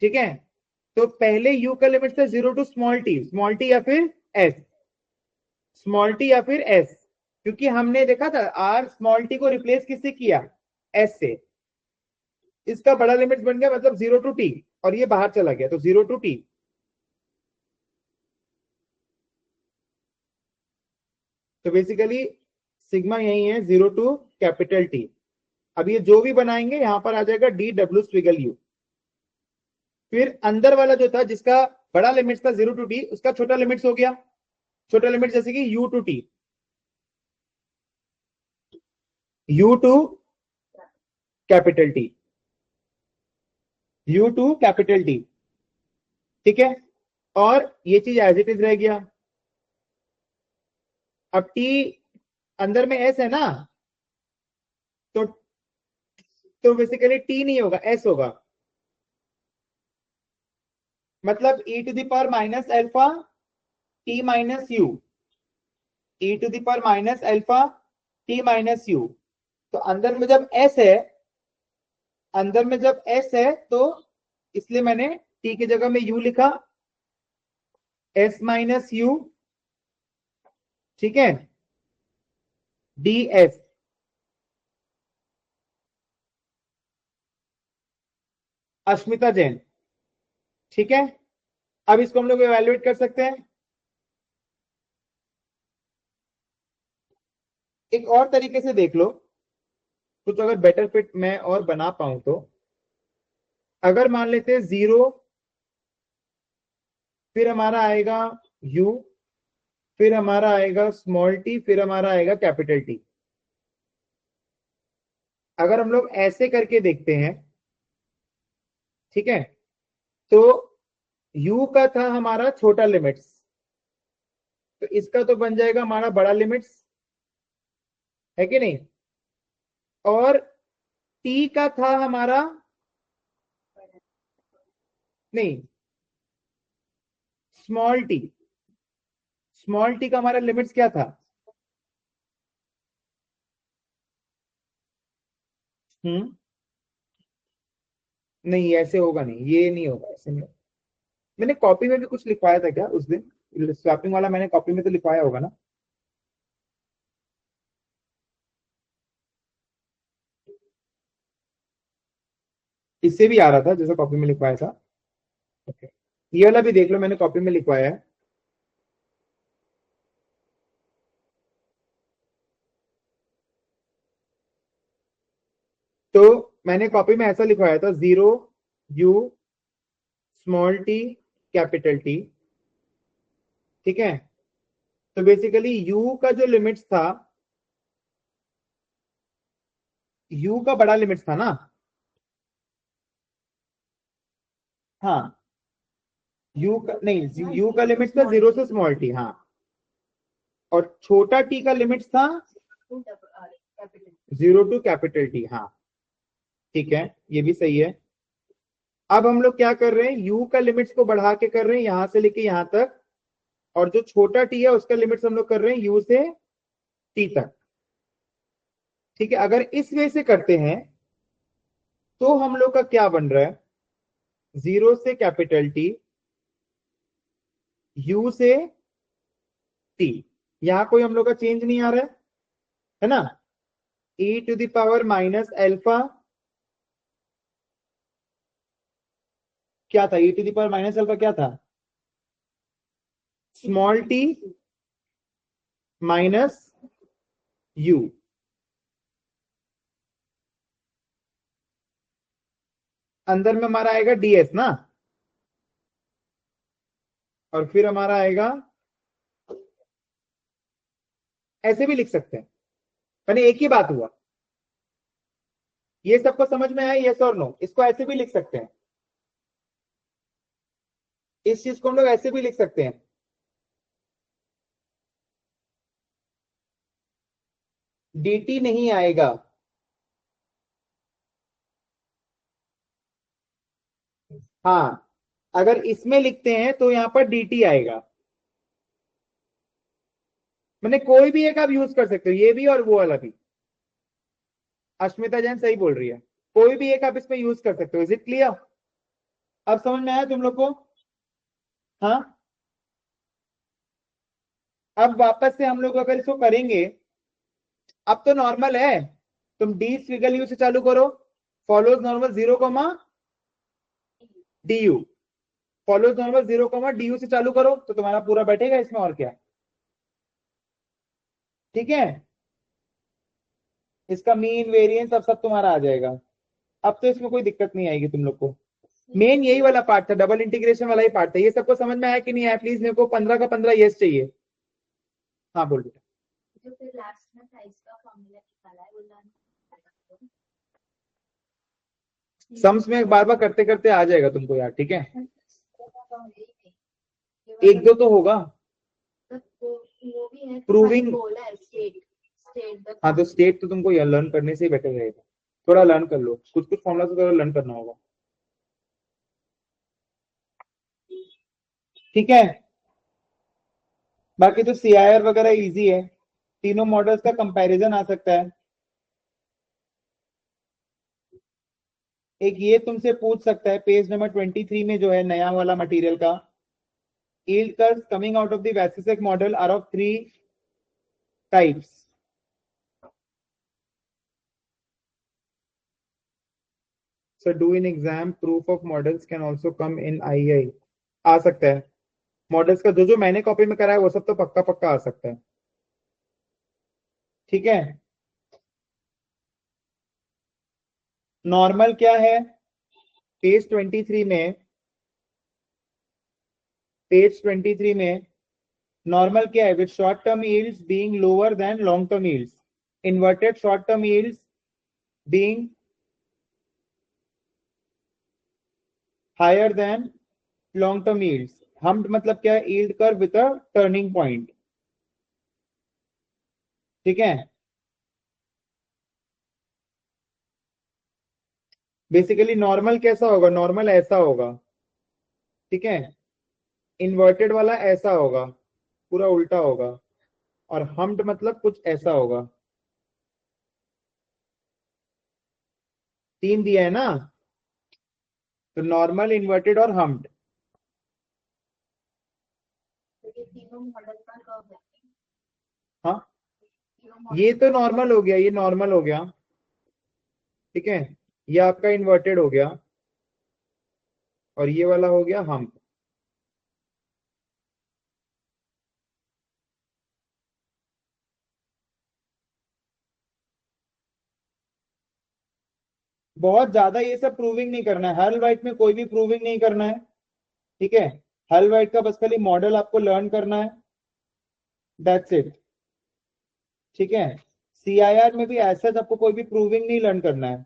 ठीक है, तो पहले u का लिमिट था 0 टू स्मॉल टी या फिर s, स्मॉल टी या फिर s, क्योंकि हमने देखा था r स्मॉल टी को रिप्लेस किससे किया, s से। इसका बड़ा लिमिट बन गया, मतलब 0 टू t, और ये बाहर चला गया तो 0 टू t। तो बेसिकली सिग्मा यही है 0 टू कैपिटल टी। अब ये जो भी बनाएंगे यहां पर आ जाएगा डी डब्ल्यू स्विगल यू। फिर अंदर वाला जो था जिसका बड़ा लिमिट था 0 टू टी, उसका छोटा लिमिट्स हो गया। छोटा लिमिट जैसे कि u to t, u to capital t, u to capital t. ठीक है, और ये चीज एज इट इज रह गया। अब t अंदर में s है ना, तो बेसिकली t नहीं होगा, s होगा। मतलब e⁻⁻α t minus you, e⁻⁻α t minus you. तो अंदर में जब s है, अंदर में जब s है तो इसलिए मैंने t की जगह में u लिखा, s माइनस यू। ठीक है, ds। अस्मिता जैन। ठीक है, अब इसको हम लोग एवेल्युएट कर सकते हैं। एक और तरीके से देख लो, कुछ अगर बेटर फिट मैं और बना पाऊं तो, अगर मान लेते हैं 0, फिर हमारा आएगा u, फिर हमारा आएगा स्मॉल t, फिर हमारा आएगा कैपिटल टी। अगर हम लोग ऐसे करके देखते हैं, ठीक है, तो u का था हमारा छोटा लिमिट्स, तो इसका तो बन जाएगा हमारा बड़ा लिमिट्स, है कि नहीं। और t का था हमारा, नहीं, स्मॉल टी, स्मॉल टी का हमारा लिमिट्स क्या था? नहीं ऐसे होगा नहीं, ये नहीं होगा, ऐसे नहीं होगा। मैंने कॉपी में भी कुछ लिखवाया था क्या उस दिन, स्वैपिंग वाला मैंने कॉपी में तो लिखवाया होगा ना। इससे भी आ रहा था जैसा कॉपी में लिखवाया था। ओके, ये वाला भी देख लो, मैंने कॉपी में लिखवाया है। तो मैंने कॉपी में ऐसा लिखवाया था, 0 u small T capital t, ठीक है। तो बेसिकली u का जो लिमिट्स था, u का बड़ा लिमिट्स था ना। हाँ, u का नहीं, u का लिमिट्स था 0 से स्मॉल टी, हाँ। और छोटा t का लिमिट्स था 0 टू कैपिटल टी, हाँ, ठीक है, ये भी सही है। अब हम लोग क्या कर रहे हैं, u का लिमिट्स को बढ़ा के कर रहे हैं यहां से लेके यहां तक, और जो छोटा t है उसका लिमिट्स हम लोग कर रहे हैं u से t तक, ठीक है। अगर इस वे से करते हैं तो हम लोग का क्या बन रहा है, 0 से कैपिटल टी, u से t, यहां कोई हम लोग का चेंज नहीं आ रहा है ना। e to the power minus alpha, क्या था e to the power minus alpha, क्या था, स्मॉल टी माइनस u, अंदर में हमारा आएगा ds ना, और फिर हमारा आएगा, ऐसे भी लिख सकते हैं, मैंने एक ही बात हुआ। ये सबको समझ में आया, यस और नो, इसको ऐसे भी लिख सकते हैं, इस चीज को हम लोग ऐसे भी लिख सकते हैं, dt नहीं आएगा, हाँ, अगर इसमें लिखते हैं तो यहां पर dt आएगा। मैंने कोई भी एक आप यूज कर सकते हो, ये भी और वो वाला भी। अश्मिता जैन सही बोल रही है, कोई भी एक आप इसमें यूज कर सकते हो। Is it clear? अब समझ में आया तुम लोग को? हाँ, अब वापस से हम लोग अगर इसको करेंगे, अब तो नॉर्मल है, तुम डी स्विगल यू से चालू करो, follows normal 0, D follows normal 0, D से चालू करो तो तुम्हारा पूरा बैठेगा इसमें, और क्या, ठीक है। इसका मीन वेरिएंस अब सब तुम्हारा आ जाएगा, अब तो इसमें कोई दिक्कत नहीं आएगी तुम लोग को। मेन यही वाला पार्ट था, डबल इंटीग्रेशन वाला ही पार्ट था। ये सबको समझ में आया कि नहीं आया? प्लीज मेरे को 15 का 15 यस चाहिए। हाँ बोल बेटा। जो फिर लास्ट में प्राइस का फॉर्मूला निकाला है वो लाना, सम्स में बार बार करते करते आ जाएगा तुमको यार, ठीक है। ये एक दो तो होगा, वो भी है, Proving- बोला है स्टेट स्टेट हाँ तो स्टेट तो तुमको यार लर्न करने से ही बेटर रहेगा, थोड़ा लर्न कर लो, कुछ कुछ फॉर्मूला तो थोड़ा लर्न करना होगा, ठीक है। बाकी तो CIR वगैरह इजी है, तीनों मॉडल्स का कंपैरिजन आ सकता है। एक ये तुमसे पूछ सकता है पेज नंबर 23 में जो है नया वाला मटेरियल का, yield curves coming out of the Vasisek model are of 3 types. So do in exam proof of models can also come in IEI. आ सकता है, मॉडल्स का जो जो मैंने कॉपी में करा है वो सब तो पक्का पक्का आ सकता है, ठीक है। नॉर्मल क्या है पेज 23 में, पेज 23 में नॉर्मल क्या है, with short term yields being lower than long term yields, inverted short term yields being higher than long term yields. Humped मतलब क्या है? Yield curve with a turning point. ठीक है, बेसिकली नॉर्मल कैसा होगा? नॉर्मल ऐसा होगा, ठीक है। इन्वर्टेड वाला ऐसा होगा, पूरा उल्टा होगा। और हम्प्ड मतलब कुछ ऐसा होगा। तीन दिया है ना, तो नॉर्मल, इन्वर्टेड और हम्प्ड। तो ये तीनों मॉडल का कर्व है। हाँ, तीनों ये मॉडल तो का नॉर्मल हो गया, ये नॉर्मल हो गया, ठीक है। ये आपका इन्वर्टेड हो गया, और ये वाला हो गया हम्प। बहुत ज्यादा ये सब प्रूविंग नहीं करना है, हल वाइट में कोई भी प्रूविंग नहीं करना है, ठीक है। हल वाइट का बस खाली मॉडल आपको लर्न करना है, दैट्स इट, ठीक है। सीआईआर में भी ऐसा आपको कोई भी प्रूविंग नहीं लर्न करना है।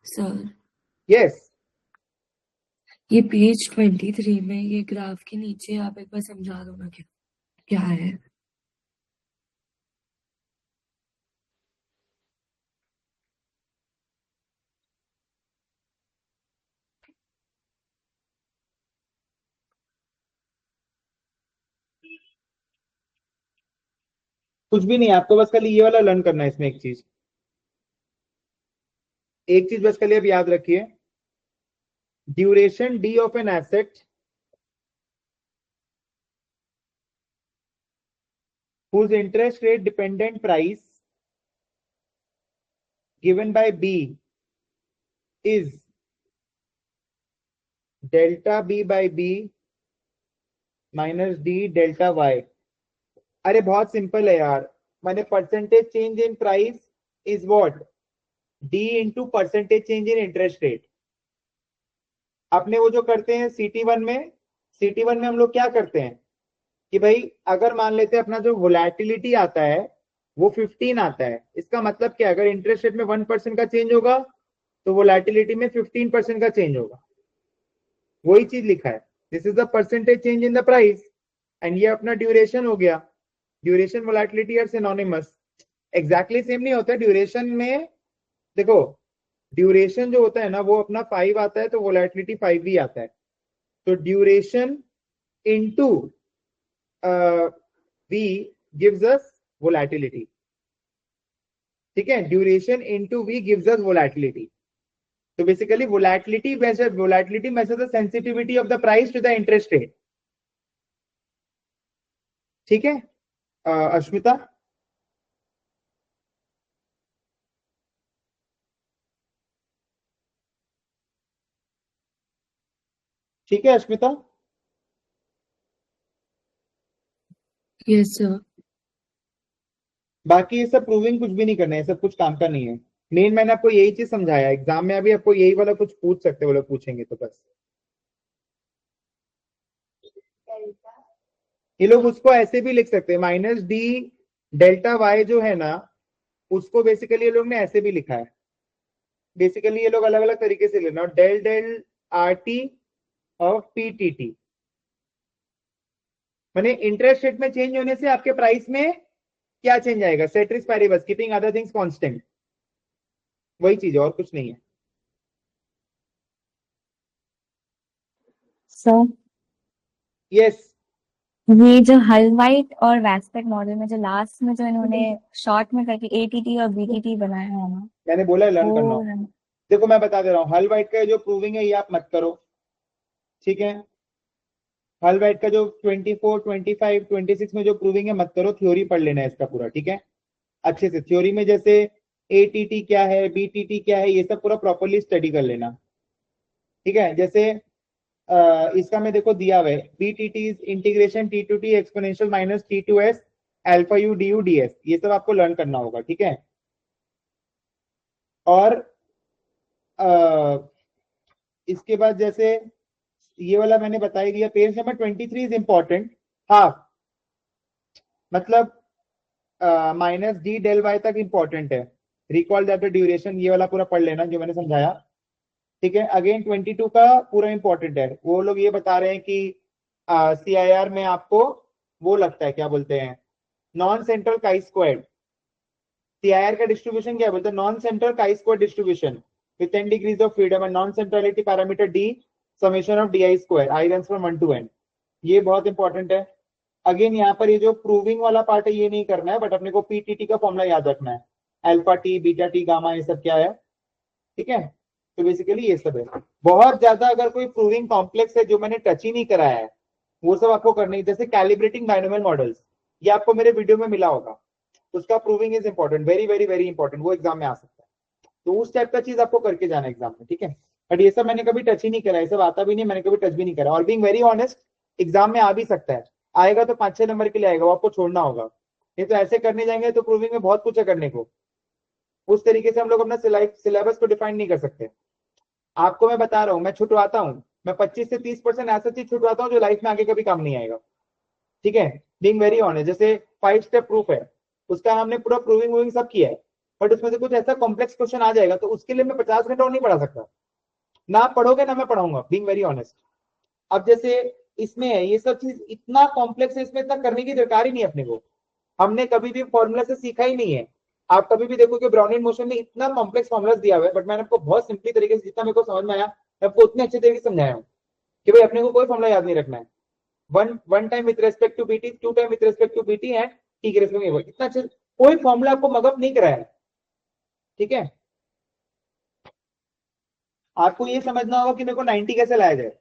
सर यस, ये पेज 23 में ये ग्राफ के नीचे आप एक बार समझा दो ना, क्या क्या है? कुछ भी नहीं है, आपको बस खाली ये वाला लर्न करना है। इसमें एक चीज बस खाली आप याद रखिए, duration D of an asset whose interest rate dependent price given by B is delta B by B minus D delta Y। अरे बहुत सिंपल है यार, मैंने percentage change in price is what? D into percentage change in interest rate. अपने वो जो करते हैं CT1 में, CT1 में हम लोग क्या करते हैं कि भाई अगर मान लेते हैं अपना जो वोलेटिलिटी आता है वो 15 आता है, इसका मतलब क्या है? अगर इंटरेस्ट रेट में 1% का चेंज होगा तो वोलेटिलिटी में 15% का चेंज होगा। वही चीज लिखा है, this is the percentage change in the price. And ये अपना ड्यूरेशन हो गया, duration volatility are synonymous. Exactly same नहीं होता ड्यूरेशन में, देखो ड्यूरेशन जो होता है ना वो अपना 5 आता है तो वोलेटिलिटी 5 भी आता है। तो duration into v gives us volatility, ठीक है। Duration into v gives us volatility। तो basically volatility measure the sensitivity of the price to the interest rate, ठीक है। अश्मिता, ठीक है अश्मिता। Yes sir. बाकी ये सब प्रूविंग कुछ भी नहीं करना है, ये सब कुछ काम का नहीं है। मेन मैंने आपको यही चीज समझाया, एग्जाम में अभी आपको यही वाला कुछ पूछ सकते, वो लोग पूछेंगे तो बस। डेल्टा ये लोग उसको ऐसे भी लिख सकते हैं, माइनस डी डेल्टा वाई जो है ना, उसको बेसिकली ये लोग ने ऐसे भी लिखा है। बेसिकली ये लोग अलग अलग तरीके से लेना, del del R T of PTT, माने इंटरेस्ट रेट में चेंज होने से आपके प्राइस में क्या चेंज आएगा? Ceteris paribus keeping other things constant, वही चीज है और कुछ नहीं है। सर यस, ये जो हलवाइट और वैस्पेक मॉडल में जो लास्ट में जो इन्होंने शॉर्ट में करके एटीटी और बीटीटी बनाया है ना, मैंने बोला लर्न करना। वो देखो मैं बता दे रहा हूँ, हल वाइट का जो प्रूविंग है ये आप मत करो, ठीक है। हल वाइट का जो 24, 25, 26 में जो प्रूविंग है मत करो, थ्योरी पढ़ लेना है इसका पूरा, ठीक है। अच्छे से थ्योरी में जैसे एटीटी क्या है, बीटीटी क्या है, ये सब पूरा प्रॉपरली स्टडी कर लेना, ठीक है। जैसे इसका में देखो दिया हुआ है, BTT is integration t to t exponential minus t to s alpha u D u d s, ये सब आपको लर्न करना होगा, ठीक है। और इसके बाद जैसे ये वाला मैंने बता ही दिया। Page number 23 is important. हाँ, मतलब माइनस डी डेल वाई तक इंपॉर्टेंट है। रिकॉल दैट द ड्यूरेशन, ये वाला पूरा पढ़ लेना जो मैंने समझाया, ठीक है। अगेन 22 का पूरा इंपॉर्टेंट है। वो लोग ये बता रहे हैं कि CIR में आपको वो लगता है, क्या बोलते हैं, non central chi square. CIR का डिस्ट्रीब्यूशन क्या बोलते हैं, non central chi square distribution with 10 degrees of freedom and non-centrality parameter D summation of DI square I runs from 1 to n। ये बहुत इंपॉर्टेंट है। अगेन यहाँ पर ये जो प्रूविंग वाला पार्ट है ये नहीं करना है, बट अपने को PTT का फॉर्मूला याद रखना है, alpha T beta T gamma ये सब क्या है, ठीक है। तो बेसिकली ये सब है। बहुत ज्यादा अगर कोई प्रूविंग कॉम्प्लेक्स है जो मैंने टच ही नहीं कराया है वो सब आपको करनी है। जैसे कैलिब्रेटिंग बाइनोमियल मॉडल्स, ये आपको मेरे वीडियो में मिला होगा, उसका proving is important, very very very important, वो एग्जाम में आ सकता है। तो उस टाइप का चीज आपको करके जाना एग्जाम में, ठीक है। बट ये सब मैंने कभी टच ही नहीं करा, ये सब आता भी नहीं, मैंने कभी टच भी नहीं करा। और बीइंग वेरी ऑनेस्ट, एग्जाम में आ भी सकता है, आएगा तो 5-6 नंबर के लिए आएगा, वो आपको छोड़ना होगा। नहीं तो ऐसे करने जाएंगे तो प्रूविंग में बहुत कुछ है करने को। उस तरीके से हम लोग अपना सिलेबस को डिफाइन नहीं कर सकते। आपको मैं बता रहा हूँ, मैं छुटवाता हूँ, मैं 25 से 30% ऐसा चीज छुटवाता हूँ जो लाइफ में आगे कभी काम नहीं आएगा, ठीक है। बीइंग वेरी ऑनेस्ट, जैसे 5 स्टेप प्रूफ है, उसका हमने पूरा प्रूविंग वूविंग सब किया है, बट उसमें से कुछ ऐसा कॉम्प्लेक्स क्वेश्चन आ जाएगा तो उसके लिए मैं 50 घंटा और नहीं पढ़ा सकता, ना आप पढ़ोगे ना मैं पढ़ाऊंगा, बीइंग वेरी ऑनेस्ट। अब जैसे इसमें है ये सब चीज इतना कॉम्प्लेक्स है, इसमें इतना करने की दरकार ही नहीं है अपने को। हमने कभी भी फॉर्मूला से सीखा ही नहीं है। आप कभी भी देखो कि ब्राउनिन मोशन में इतना कॉम्प्लेक्स फॉर्मुलास दिया हुआ है, बट मैंने आपको बहुत सिंपली तरीके से, जितना मेरे को समझ में आया, मैं आपको उतने अच्छे तरीके से समझाया हूँ कि भाई अपने को कोई फॉर्मुला याद नहीं रखना है। One time with respect to BT, 2 time with respect to BT and t के रेस्पेक्ट में, इतना अच्छे कोई फॉर्मुला आपको मगअप नहीं कराया है, ठीक है। आपको ये समझना होगा कि मेरे को 90 कैसे लाया जाए।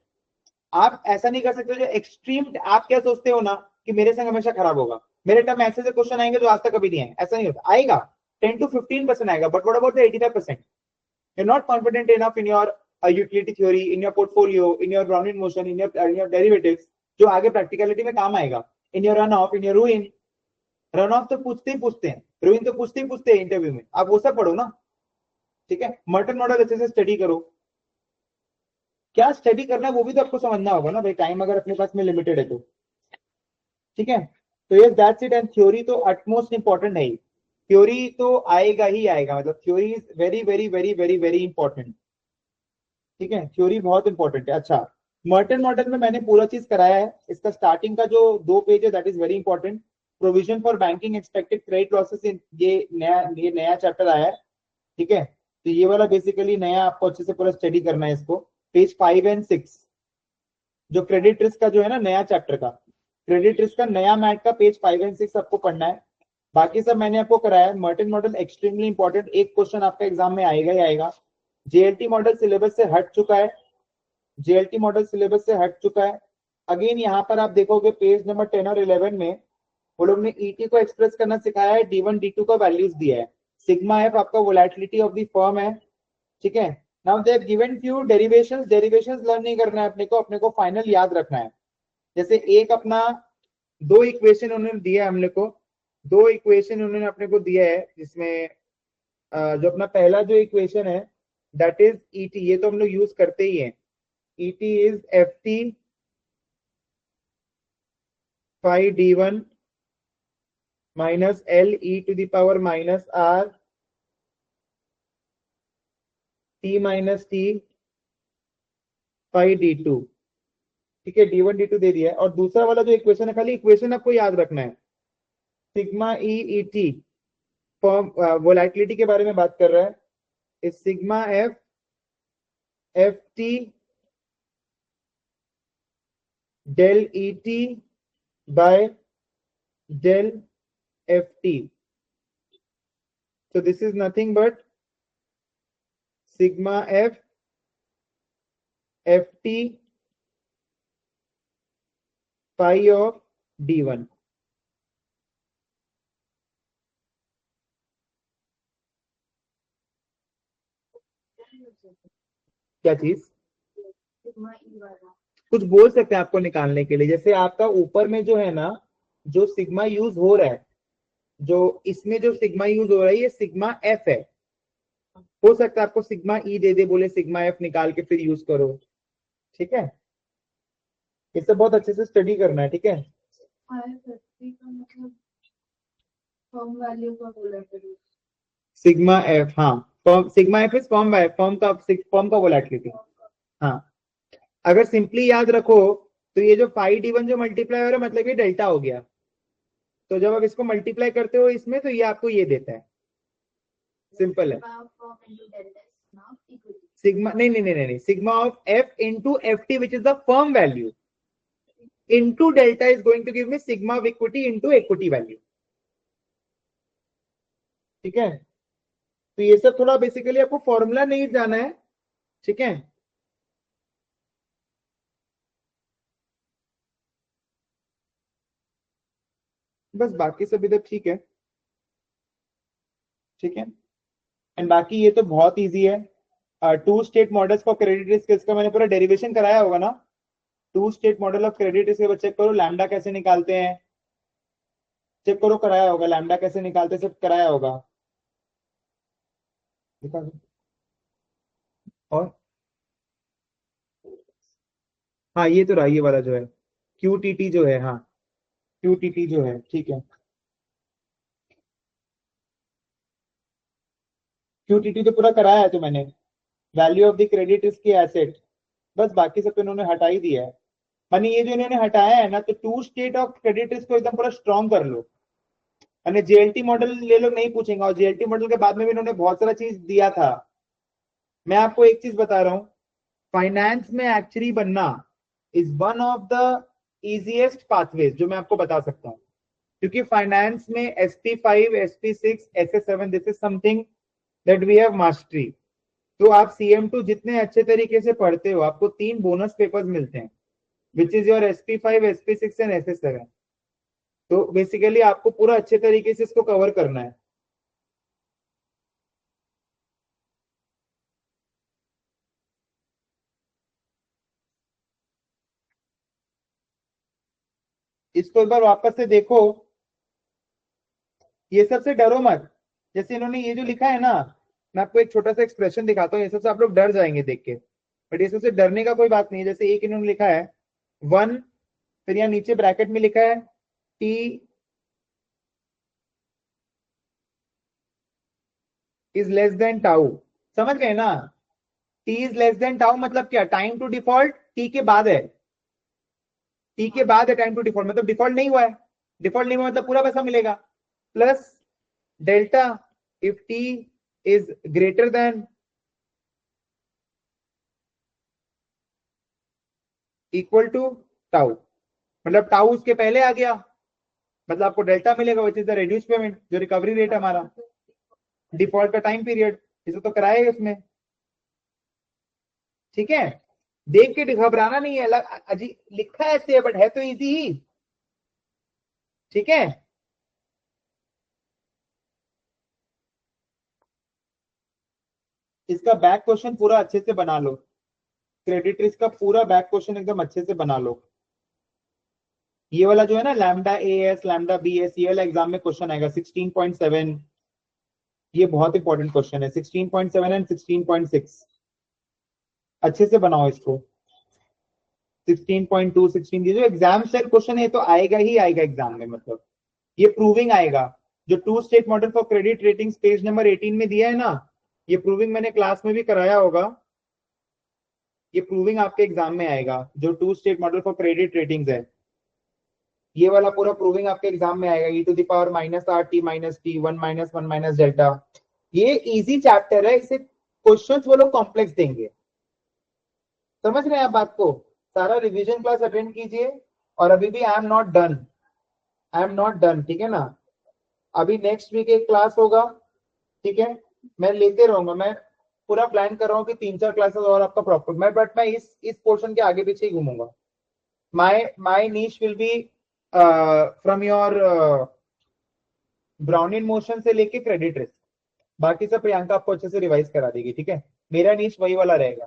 आप ऐसा नहीं कर सकते जो एक्सट्रीम, आप क्या सोचते हो ना कि मेरे संग हमेशा खराब होगा, मेरे टर्म ऐसे से क्वेश्चन आएंगे जो आज तक कभी नहीं आए, ऐसा नहीं होता। आएगा 10-15% आएगा, but what about the 85%? You are not confident enough in your utility theory, in your portfolio, in your Brownian motion, in your derivatives, जो आगे प्रैक्टिकलिटी में काम आएगा, in your run off, in your ruin. Run off तो पूछते ही पूछते हैं, रूइन तो पूछते ही पूछते हैं इंटरव्यू में, आप वो सब पढ़ो ना, ठीक है। मर्टन मॉडल अच्छे से स्टडी करो। क्या स्टडी करना है वो भी तो आपको समझना होगा ना भाई, टाइम अगर अपने पास में लिमिटेड है तो, ठीक है। तो yes that's it. And theory तो अटमोस्ट इंपॉर्टेंट है ही, थ्योरी तो आएगा ही आएगा, मतलब theory is very very very very very important, ठीक है। थ्योरी बहुत इंपॉर्टेंट है। अच्छा, मर्टन मॉडल में मैंने पूरा चीज कराया है। इसका स्टार्टिंग का जो 2 पेज है that is very important. Provision for banking expected credit losses, ये नया चैप्टर आया है, ठीक है। तो ये वाला बेसिकली नया आपको अच्छे से पूरा स्टडी करना है इसको। पेज 5 एंड 6 जो क्रेडिट रिस्क का जो है ना नया चैप्टर का, क्रेडिट रिस्क का नया मैट का पेज 5 एंड 6 आपको पढ़ना है। बाकी सब मैंने आपको कराया है। मर्टन मॉडल एक्सट्रीमली इंपॉर्टेंट, एक क्वेश्चन आपका एग्जाम में आएगा ही आएगा। JLT मॉडल सिलेबस से हट चुका है, JLT मॉडल सिलेबस से हट चुका है। अगेन यहाँ पर आप देखोगे पेज नंबर 10 और 11 में वो लोग ने ET को एक्सप्रेस करना सिखाया है, D1 D2 का वैल्यूज दिया है। सिग्मा एफ आपका वोलेटिलिटी ऑफ द फर्म है, ठीक है। Now they have given few derivations learn नहीं करना है अपने को फाइनल याद रखना है। जैसे एक अपना 2 इक्वेशन उन्होंने दिया है हमने को, 2 इक्वेशन उन्होंने अपने को दिया है, जिसमें जो अपना पहला जो इक्वेशन है दैट इज ET, ये तो हम लोग यूज करते ही हैं। ET is FT phi D1 minus L e to the power minus R T minus T phi D2, ठीक है। D1 D2 दे दिया है। और दूसरा वाला जो इक्वेशन है, खाली इक्वेशन आपको याद रखना है, सिग्मा ई ET फॉर्म वोलेटिलिटी के बारे में बात कर रहा है, इस sigma F FT del ET by del FT. So this is nothing but sigma F FT phi of D1. क्या चीज? सिग्मा ई वाला कुछ बोल सकते हैं आपको निकालने के लिए। जैसे आपका ऊपर में जो है ना, जो सिग्मा यूज हो रहा है जो इसमें जो सिग्मा यूज हो रहा है ये सिग्मा एफ है। हो सकता है आपको सिग्मा ई दे दे, बोले सिग्मा एफ निकाल के फिर यूज करो। ठीक है, इससे बहुत अच्छे से स्टडी करना है। ठीक है, IFFT का मतलब फॉर्म वैल्यू का बोला करो। सिग्मा एफ, हाँ form sigma F is form का वोलेटिलिटी। हाँ, अगर सिंपली याद रखो तो ये जो फाइव डी वन जो मल्टीप्लाई हो रहा है मतलब ये डेल्टा हो गया। तो जब आप इसको मल्टीप्लाई करते हो इसमें तो ये आपको ये देता है, सिंपल है। Form into delta is not equal to sigma नहीं, sigma of F into F T which is the firm value into delta is going to give me sigma of equity into equity value. ठीक है, तो ये सब थोड़ा basically आपको formula नहीं जाना है। ठीक है, बस बाकी सब इधर ठीक है। ठीक है, एंड बाकी ये तो बहुत इजी है। Two state models for credit risk, इसका मैंने पूरा डेरिवेशन कराया होगा ना। Two state model of credit risk बच्चे करो, लैम्डा कैसे निकालते हैं चेक करो, कराया होगा। लैम्डा कैसे निकालते सब कराया होगा। दिखा दो। और हाँ ये तो रहा, ये वाला जो है क्यूटीटी जो है, हाँ क्यूटीटी जो है। ठीक है, क्यूटीटी तो पूरा कराया है तो मैंने। Value of the credit risk की एसेट, बस बाकी सब तो इन्होंने हटा ही दिया है। मानी ये जो इन्होंने हटाया है ना, तो two state of credit risk को एकदम पूरा स्ट्रॉन्ग कर लो। मैंने जेएलटी मॉडल ले लो, नहीं पूछेंगे, और जेएलटी मॉडल के बाद में भी इन्होंने बहुत सारा चीज दिया था। मैं आपको एक चीज बता रहा हूँ, फाइनेंस में एक्चुअली बनना is one of the easiest pathways जो मैं आपको बता सकता हूँ। क्योंकि फाइनेंस में SP5, SP6, SS7 this is something that we have mastery. तो आप CM2 जितने अच्छे तरीके से पढ़ते हो आपको 3 बोनस पेपर्स मिलते हैं, which is your SP5, SP6 and SS7। तो बेसिकली आपको पूरा अच्छे तरीके से इसको कवर करना है। इसको एक बार वापस से देखो, ये सबसे डरो मत। जैसे इन्होंने ये जो लिखा है ना, मैं आपको एक छोटा सा एक्सप्रेशन दिखाता हूँ, ये सबसे आप लोग डर जाएंगे देख के, बट ये सबसे डरने का कोई बात नहीं है। जैसे एक इन्होंने लिखा है 1, फिर यहाँ नीचे ब्रैकेट में लिखा है T is less than tau. समझ गए ना, T is less than tau मतलब क्या, टाइम टू डिफॉल्ट T के बाद है। T के बाद है टाइम टू डिफॉल्ट, मतलब डिफॉल्ट नहीं हुआ है। डिफॉल्ट नहीं हुआ मतलब पूरा पैसा मिलेगा। Plus delta if T is greater than equal to tau, मतलब टाउ उसके पहले आ गया, मतलब आपको डेल्टा मिलेगा which is the reduce payment, जो रिकवरी रेट हमारा डिफॉल्ट का टाइम पीरियड। इसे तो कराएगा इसमें। ठीक है, देख के घबराना नहीं है, अजी लिखा है ऐसे बट है तो इजी ही। ठीक है, इसका बैक क्वेश्चन पूरा अच्छे से बना लो, क्रेडिट रिस्क का पूरा बैक क्वेश्चन एकदम अच्छे से बना लो। ये वाला जो है ना लैम्डा AS लैम्डा BS, ये वाला एग्जाम में क्वेश्चन आएगा 16.7। ये बहुत इंपॉर्टेंट क्वेश्चन है, 16.7 एंड 16.6। अच्छे से बनाओ इसको। 16.2, 16, ये जो एग्जाम स्टाइल क्वेश्चन है तो आएगा ही आएगा एग्जाम में, मतलब ये प्रूविंग आएगा। जो two state model for credit ratings page number 18 में दिया है ना, ये प्रूविंग मैंने क्लास में भी कराया होगा। ये प्रूविंग आपके एग्जाम में आएगा, जो two state model for credit ratings है, ये वाला पूरा प्रूविंग आपके एग्जाम में आएगा। e⁻⁻ RT - T 1 - 1 - delta. ये इजी चैप्टर है, इसे क्वेश्चंस वो लोग कॉम्प्लेक्स देंगे। समझ रहे हैं आप बात को। सारा रिवीजन क्लास अटेंड कीजिए। और अभी भी I am not done, I am not done. ठीक है ना, अभी नेक्स्ट वीक एक क्लास होगा। ठीक है, मैं लेते रहूंगा, मैं पूरा प्लान कर रहा हूँ कि 3-4 क्लासेस और आपका प्रॉपर बट मैं इस पोर्शन के आगे पीछे ही घूमूंगा। My niche will be from your Brownian motion से लेके क्रेडिट रिस्क, बाकी सब प्रियंका आपको अच्छे से रिवाइज करा देगी। ठीक है, मेरा नीश वही वाला रहेगा।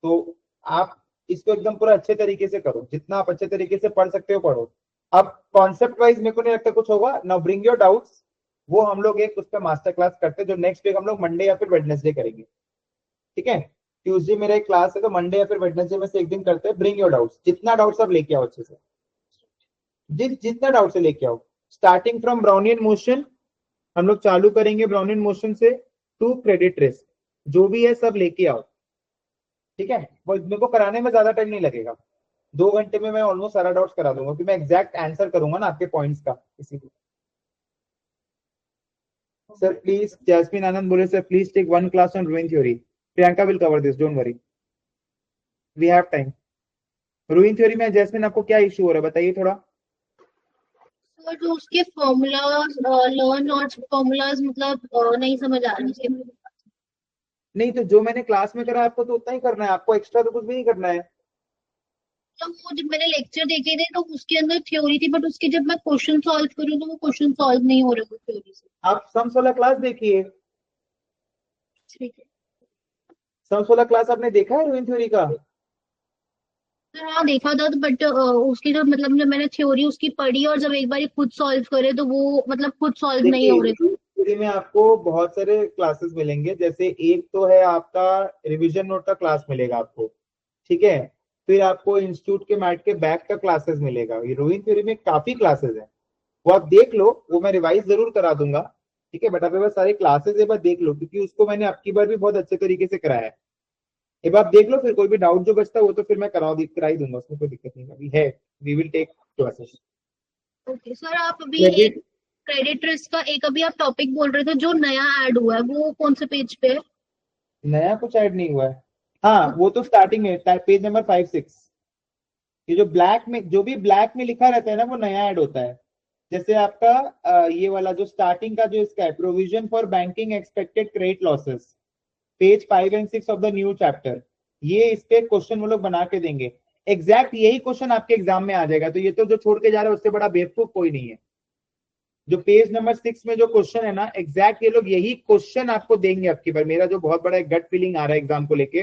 तो आप इसको एकदम पूरा अच्छे तरीके से करो, जितना आप अच्छे तरीके से पढ़ सकते हो पढ़ो। अब कॉन्सेप्ट वाइज मेरे को नहीं लगता कुछ होगा। नाउ ब्रिंग योर डाउट्स, वो हम लोग एक उस पर मास्टर क्लास करते हैं, जो नेक्स्ट वीक हम लोग मंडे या फिर वेडनेसडे करेंगे। ठीक है, ट्यूसडे मेरा एक क्लास है, तो मंडे या फिर वेडनेसडे में से एक दिन करते हैं। ब्रिंग योर डाउट्स, जितना डाउट्स आप लेके आओ अच्छे से, जितना डाउट से लेके आओ। स्टार्टिंग फ्रॉम ब्राउनियन मोशन हम लोग चालू करेंगे, ब्राउनियन मोशन से टू क्रेडिट रिस्क, जो भी है सब लेके आओ। ठीक है, वो मेरे को कराने में ज्यादा टाइम नहीं लगेगा, 2 घंटे में मैं ऑलमोस्ट सारा डाउट्स करा दूंगा, क्योंकि मैं एग्जैक्ट आंसर करूंगा ना आपके पॉइंट्स का। इसीलिए सर प्लीज, जैस्मिन आनंद बोले sir please take one class on ruin theory. Priyanka will cover this, don't worry, we have time. Ruin theory में जैस्मिन आपको क्या इशू हो रहा है बताइए थोड़ा। सर जो उसके फॉर्मूलाज लर्न और फॉर्मूलाज मतलब नहीं समझ आ रहे थे। नहीं तो जो मैंने क्लास में करा आपको तो उतना ही करना है, आपको एक्स्ट्रा तो कुछ भी नहीं करना है। तो वो जब मैंने लेक्चर देखे थे तो उसके अंदर थ्योरी थी, बट उसके जब मैं क्वेश्चन सॉल्व करूँ तो वो क्वेश्चन सॉल्व नहीं हो रहे वो थ्योरी से। आप सम्स वाला क्लास देखिए, ठीक है सम्स वाला क्लास आपने देखा है रूइन थ्योरी का? सर, हाँ देखा था, तो बट उसकी जो मतलब जब मैंने थ्योरी उसकी पढ़ी और जब एक बार खुद सॉल्व करे तो वो मतलब खुद सॉल्व नहीं हो देखिए रहे थे। थ्योरी में आपको बहुत सारे क्लासेस मिलेंगे, जैसे एक तो है आपका रिवीजन नोट का क्लास मिलेगा आपको। ठीक है, फिर आपको इंस्टीट्यूट के मैट के बैक का क्लासेस मिलेगा। ये रूइन थ्योरी में काफी क्लासेस है, वो आप देख लो, वो मैं रिवाइज जरूर करा दूंगा। ठीक है, बट आप एक बार सारे क्लासेस एक बार देख लो, क्योंकि उसको मैंने आपकी बार भी बहुत अच्छे तरीके से कराया है। एक बार आप देख लो, फिर कोई भी डाउट जो बचता है वो तो फिर मैं कराई दूंगा, उसमें कोई दिक्कत नहीं अभी है। We will take classes. Okay sir, आप अभी एक क्रेडिट, क्रेडिट रिस्क का एक अभी आप टॉपिक बोल रहे थे जो नया ऐड हुआ है, वो कौन से पेज पे है? नया कुछ ऐड नहीं हुआ है। हाँ वो तो स्टार्टिंग में पेज नंबर 5-6, ये जो ब्लैक में, जो भी ब्लैक में लिखा रहता है ना वो नया ऐड होता है। जैसे आपका ये वाला जो स्टार्टिंग का जो इसका है, provision for banking expected credit losses, page 5 and 6 of the new chapter. ये इस पे क्वेश्चन वो लोग बना के देंगे, एग्जैक्ट यही क्वेश्चन आपके एग्जाम में आ जाएगा। तो ये तो जो छोड़ के जा रहा है उससे बड़ा बेवकूफ कोई नहीं है। जो पेज नंबर 6 में जो क्वेश्चन है ना, एग्जैक्ट ये लोग यही क्वेश्चन आपको देंगे आपकी बार। मेरा जो बहुत बड़ा गट फीलिंग आ रहा है एग्जाम को लेके,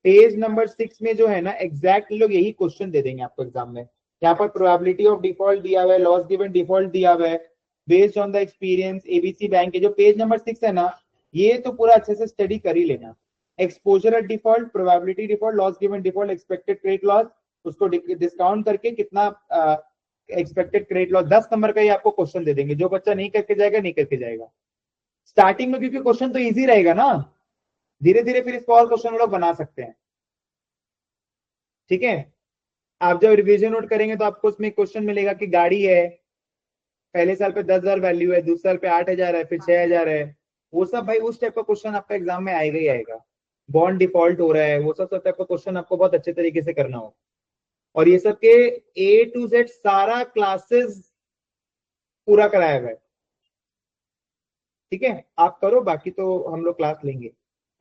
पेज नंबर 6 में जो है ना, एग्जैक्ट लोग यही क्वेश्चन दे देंगे आपको एग्जाम में। यहाँ पर प्रोबेबिलिटी ऑफ डिफॉल्ट दिया हुआ है, लॉस गिवन डिफॉल्ट दिया हुआ है, based on the experience ABC bank के। जो पेज नंबर 6 है ना, ये तो पूरा अच्छे से स्टडी कर ही लेना। Exposure at default, probability default, loss given default, expected credit loss, उसको डिस्काउंट करके कितना एक्सपेक्टेड क्रेडिट लॉस, 10 नंबर का ही आपको क्वेश्चन दे देंगे। जो बच्चा नहीं करके जाएगा नहीं करके जाएगा स्टार्टिंग में, क्योंकि क्वेश्चन तो इजी रहेगा ना, धीरे धीरे फिर इसको और क्वेश्चन लोग बना सकते हैं। ठीक है, आप जब रिवीजन नोट करेंगे तो आपको उसमें क्वेश्चन मिलेगा कि गाड़ी है, पहले साल पे 10,000 वैल्यू है, दूसरे साल पे 8,000 है, फिर 6,000 है। वो सब भाई उस टाइप का क्वेश्चन आपका एग्जाम में आएगा ही आएगा। बॉन्ड डिफॉल्ट हो रहा है, वो सब टाइप का क्वेश्चन आपको बहुत अच्छे तरीके से करना हो। और ये सब के A to Z सारा क्लासेस पूरा कराया हुआ है। ठीक है, आप करो, बाकी तो हम लोग क्लास लेंगे।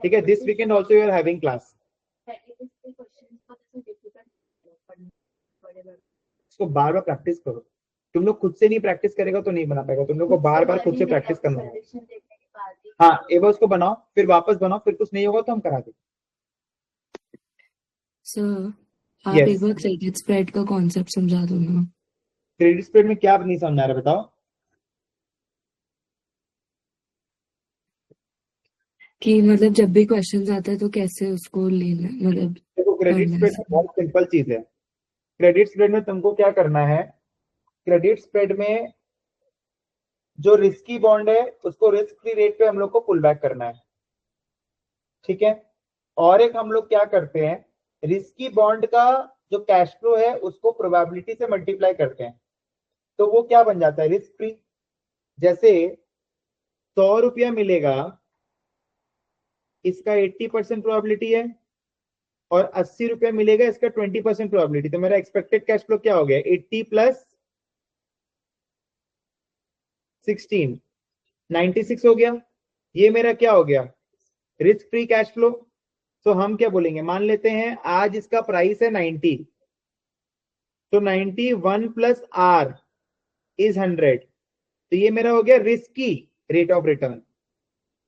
ठीक है, this weekend also you are having class. इसको बार बार प्रैक्टिस करो, तुम लोग खुद से नहीं प्रैक्टिस करेगा तो नहीं बना पाएगा, तुम लोग को बार बार खुद से प्रैक्टिस करना है। हाँ एक बार उसको बनाओ, फिर वापस बनाओ, फिर कुछ नहीं होगा तो हम करा देंगे। सर आप यस, एक बार क्रेडिट स्प्रेड का कॉन्सेप्ट समझा दो ना। क्रेडिट स्प्रेड में क्या नहीं समझ आ रहा बताओ। कि मतलब जब भी क्वेश्चंस आता है तो कैसे उसको लेना है, मतलब देखो क्रेडिट करना है स्प्रेड में सब। बहुत सिंपल चीज है। क्रेडिट स्प्रेड में तुमको क्या करना है, क्रेडिट स्प्रेड में जो रिस्की बॉन्ड है उसको रिस्क फ्री रेट पे हम लोग को पुल बैक करना है। ठीक है, और एक हम लोग क्या करते हैं, रिस्की बॉन्ड का जो कैश फ्लो है उसको प्रोबेबिलिटी से मल्टीप्लाई करते हैं, तो वो क्या बन जाता है, रिस्क फ्री। जैसे 100 रुपया मिलेगा, इसका 80% प्रोबेबिलिटी है, और 80 रुपया मिलेगा, इसका 20% प्रोबेबिलिटी। तो मेरा एक्सपेक्टेड कैश फ्लो क्या हो गया, 80 + 16, 96 हो गया। ये मेरा क्या हो गया, रिस्क फ्री कैश फ्लो। तो हम क्या बोलेंगे, मान लेते हैं आज इसका प्राइस है 90, तो 91 + R इज 100, तो ये मेरा हो गया रिस्की रेट ऑफ रिटर्न।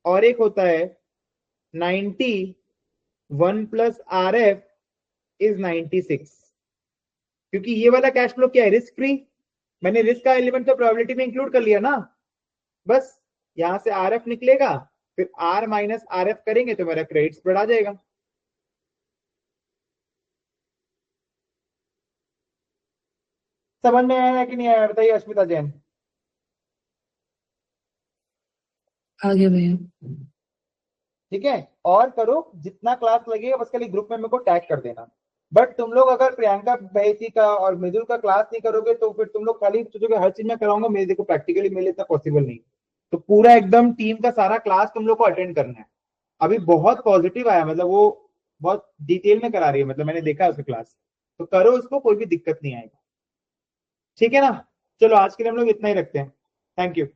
और एक होता है 91 + RF इज 96, क्योंकि ये वाला कैश फ्लो क्या है, रिस्क फ्री। मैंने रिस्क का एलिमेंट तो प्रोबेबिलिटी में इंक्लूड कर लिया ना, बस यहां से RF निकलेगा, फिर R माइनस RF करेंगे तो मेरा क्रेडिट्स बढ़ा जाएगा। समझ में आया कि नहीं आया बताइए अश्मिता जैन? आगे भैया। ठीक है, और करो जितना क्लास लगेगा, बस खाली ग्रुप में मेरे को टैग कर देना। बट तुम लोग अगर प्रियंका बहेती का और मृदुल का क्लास नहीं करोगे तो फिर तुम लोग खाली सोचोगे हर चीज में कराऊंगा, मेरे देखो प्रैक्टिकली मेरे लिए इतना पॉसिबल नहीं। तो पूरा एकदम टीम का सारा क्लास तुम लोग को अटेंड करना है। अभी बहुत पॉजिटिव आया, मतलब वो बहुत डिटेल में करा रही है, मतलब मैंने देखा है उसका क्लास। तो करो उसको, कोई भी दिक्कत नहीं आएगी। ठीक है ना? चलो आज के लिए हम लोग इतना ही रखते हैं। Thank you.